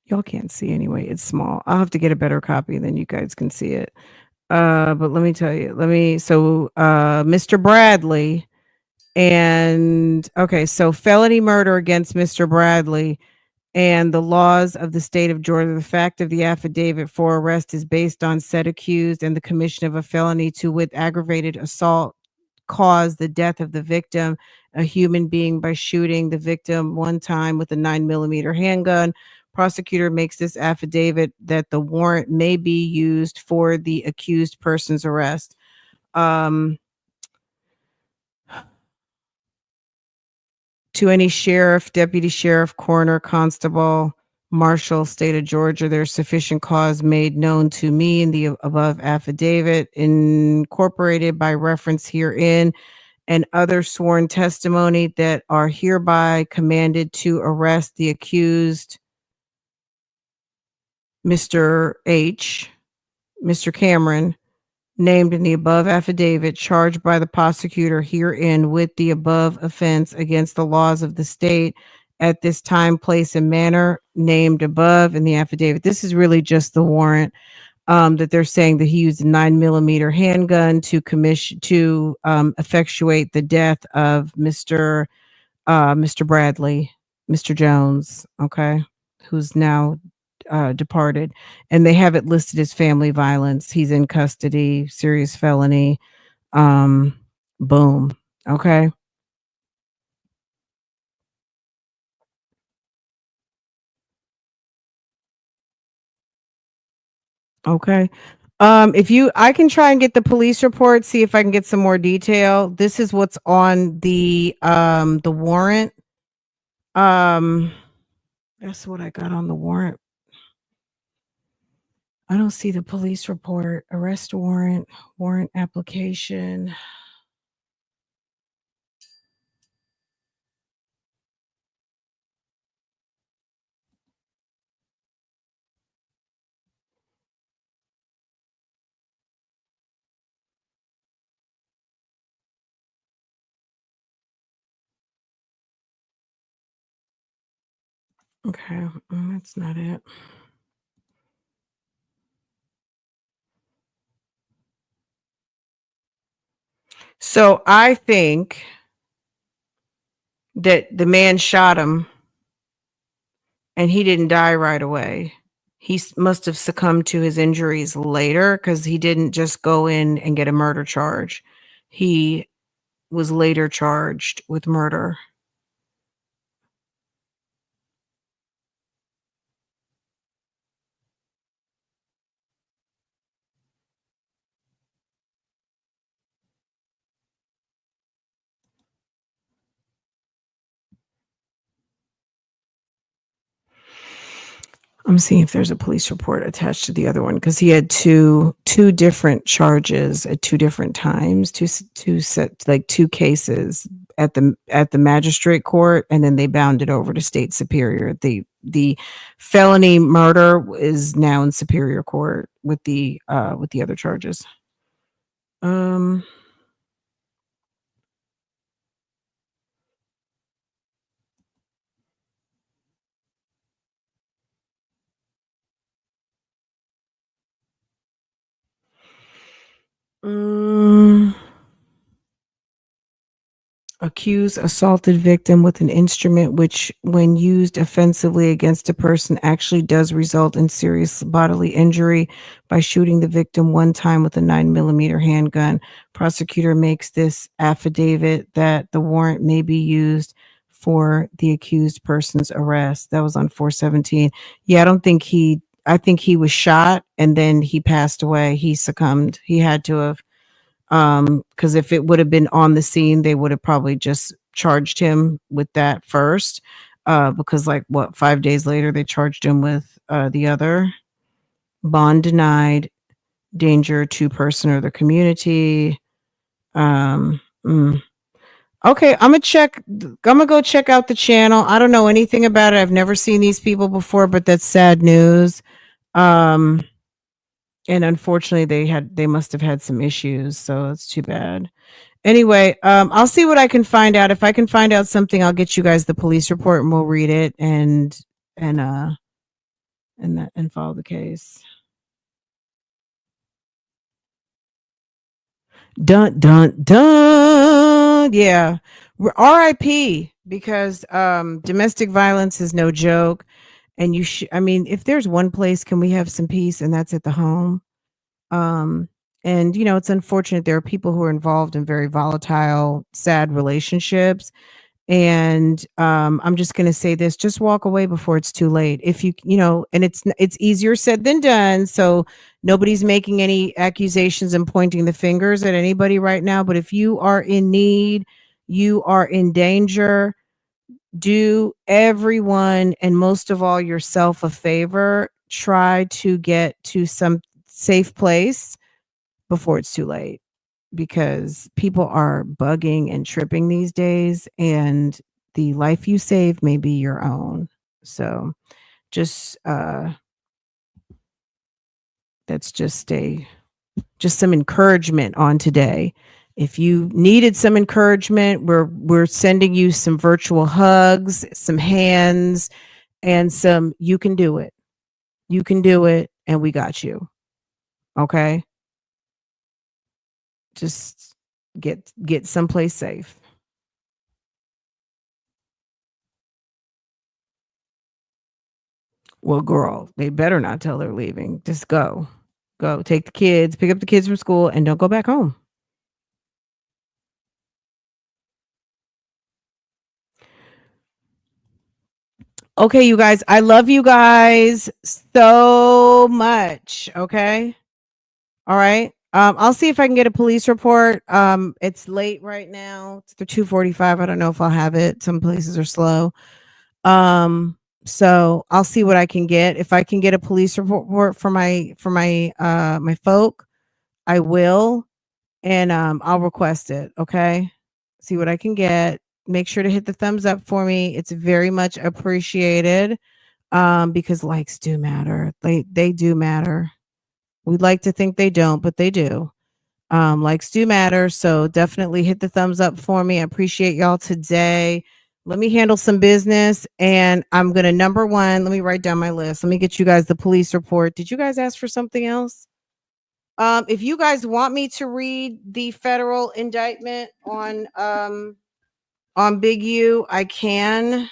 S1: Y'all can't see anyway. It's small. I'll have to get a better copy, then you guys can see it. But let me tell you. Mr. Bradley and okay, so felony murder against Mr. Bradley and the laws of the state of Georgia. The fact of the affidavit for arrest is based on said accused and the commission of a felony to with aggravated assault caused the death of the victim, a human being, by shooting the victim one time with a 9mm handgun. Prosecutor makes this affidavit that the warrant may be used for the accused person's arrest. To any sheriff, deputy sheriff, coroner, constable, marshal, state of Georgia, there's sufficient cause made known to me in the above affidavit, incorporated by reference herein, and other sworn testimony that are hereby commanded to arrest the accused, Mr. H, Mr. Cameron, named in the above affidavit, charged by the prosecutor herein with the above offense against the laws of the state at this time, place, and manner named above in the affidavit. This is really just the warrant, that they're saying that he used a 9mm handgun to effectuate the death of Mr. Bradley, Mr. Jones, okay, who's now departed, and they have it listed as family violence. He's in custody, serious felony. Boom. Okay. Okay. I can try and get the police report, see if I can get some more detail. This is what's on the warrant. That's what I got on the warrant. I don't see the police report, arrest warrant, warrant application. Okay, that's not it. So I think that the man shot him and he didn't die right away. He must have succumbed to his injuries later because he didn't just go in and get a murder charge. He was later charged with murder. I'm seeing if there's a police report attached to the other one because he had two different charges at two different times, two cases at the magistrate court, and then they bound it over to state superior. The felony murder is now in superior court with the other charges. Accuse assaulted victim with an instrument which, when used offensively against a person, actually does result in serious bodily injury by shooting the victim one time with a 9mm handgun. Prosecutor makes this affidavit that the warrant may be used for the accused person's arrest. That was on 417. Yeah, I think he was shot and then he passed away. He succumbed. He had to have. Because if it would have been on the scene, they would have probably just charged him with that first. Because 5 days later, they charged him with the other bond denied, danger to person or the community. Okay, I'm gonna go check out the channel. I don't know anything about it. I've never seen these people before, but that's sad news. And unfortunately they must have had some issues, so it's too bad. Anyway, I'll see what I can find out. If I can find out something, I'll get you guys the police report and we'll read it and follow the case. Dun dun dun. Yeah. RIP, because domestic violence is no joke. And I mean, if there's one place can we have some peace, and that's at the home. Um and it's unfortunate there are people who are involved in very volatile, sad relationships. And I'm just going to say this: just walk away before it's too late. If and it's easier said than done, so nobody's making any accusations and pointing the fingers at anybody right now, but if you are in need, you are in danger, do everyone, and most of all yourself, a favor. Try to get to some safe place before it's too late, because people are bugging and tripping these days, and the life you save may be your own. So just that's just some encouragement on today. If you needed some encouragement, we're sending you some virtual hugs, some hands, and some you can do it. You can do it, and we got you. Okay? Just get someplace safe. Well, girl, they better not tell they're leaving. Just go. Go. Take the kids, pick up the kids from school, and don't go back home. Okay, you guys, I love you guys so much. Okay. All right. I'll see if I can get a police report. It's late right now. It's the 2:45. I don't know if I'll have it. Some places are slow. So I'll see what I can get. If I can get a police report for my folk, I will, and I'll request it. Okay. See what I can get. Make sure to hit the thumbs up for me. It's very much appreciated. Because likes do matter. They do matter. We'd like to think they don't, but they do. Likes do matter. So definitely hit the thumbs up for me. I appreciate y'all today. Let me handle some business, and I'm gonna number one. Let me write down my list. Let me get you guys the police report. Did you guys ask for something else? If you guys want me to read the federal indictment on Big U, I can.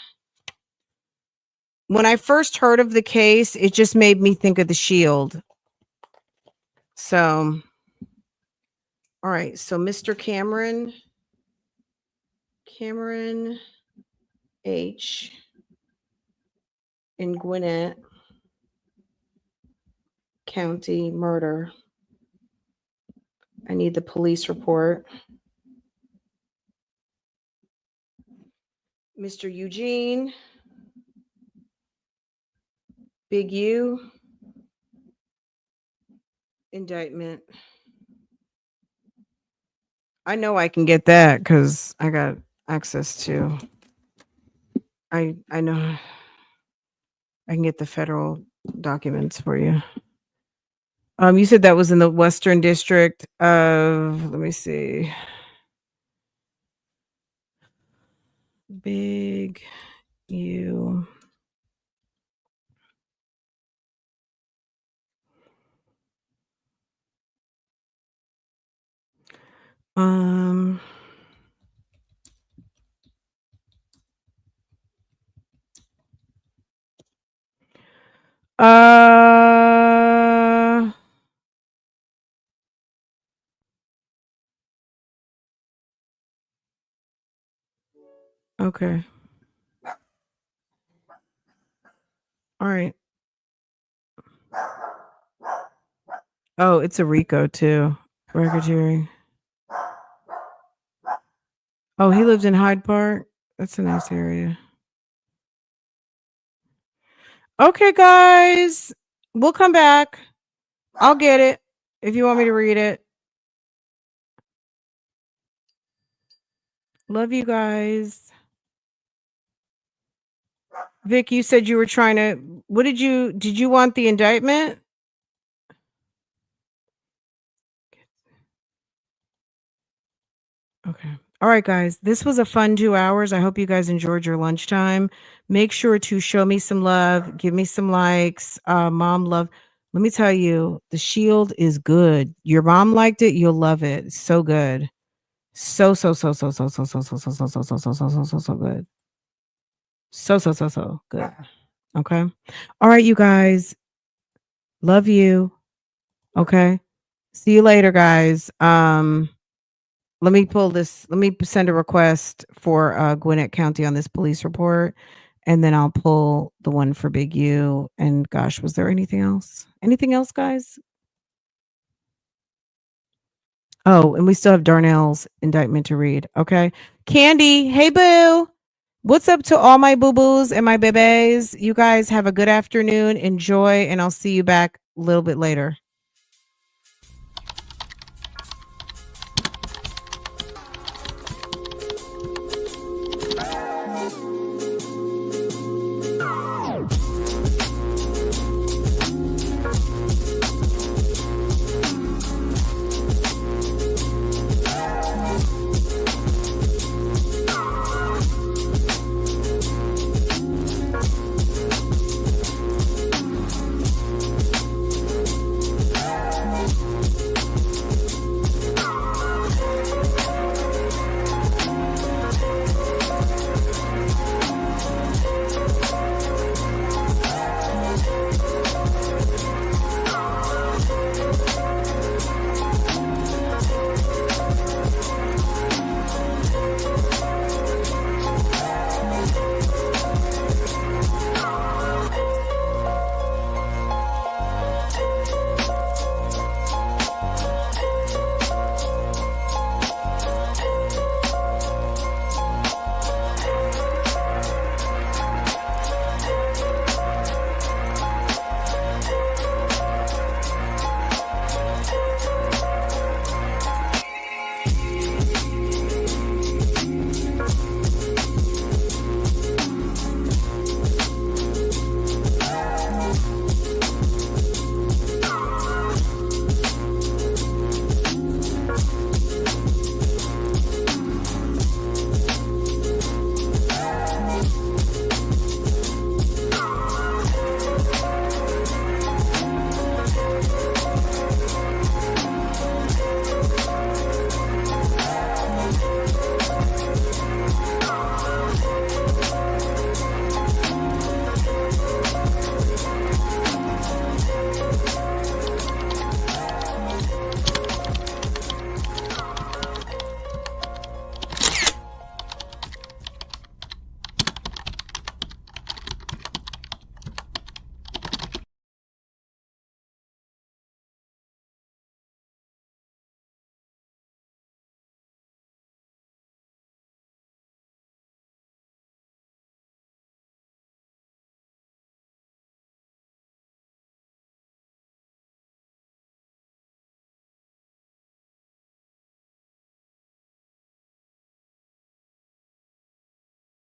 S1: When I first heard of the case, it just made me think of the Shield. So, all right. So, Mr. Cameron H. in Gwinnett County murder. I need the police report. Mr. Eugene, Big U, indictment. I know I can get that because I got access to. I know I can get the federal documents for you. You said that was in the Western District of, let me see, Big U. Um, uh, okay. All right. Oh, it's a RICO too. Racketeering. Oh, he lives in Hyde Park. That's a nice area. Okay, guys. We'll come back. I'll get it if you want me to read it. Love you guys. Vic, you said you were trying to, did you want the indictment? Okay. All right, guys. This was a fun 2 hours. I hope you guys enjoyed your lunchtime. Make sure to show me some love. Give me some likes. Mom Let me tell you, the Shield is good. Your mom liked it. You'll love it. It's so good. So good. So good. Okay. All right, you guys. Love you. Okay. See you later, guys. Let me pull this. Let me send a request for Gwinnett County on this police report, and then I'll pull the one for Big U. And gosh, was there anything else? Anything else, guys? Oh, and we still have Darnell's indictment to read. Okay. Candy, hey boo. What's up to all my boo-boos and my bebes? You guys have a good afternoon. Enjoy, and I'll see you back a little bit later.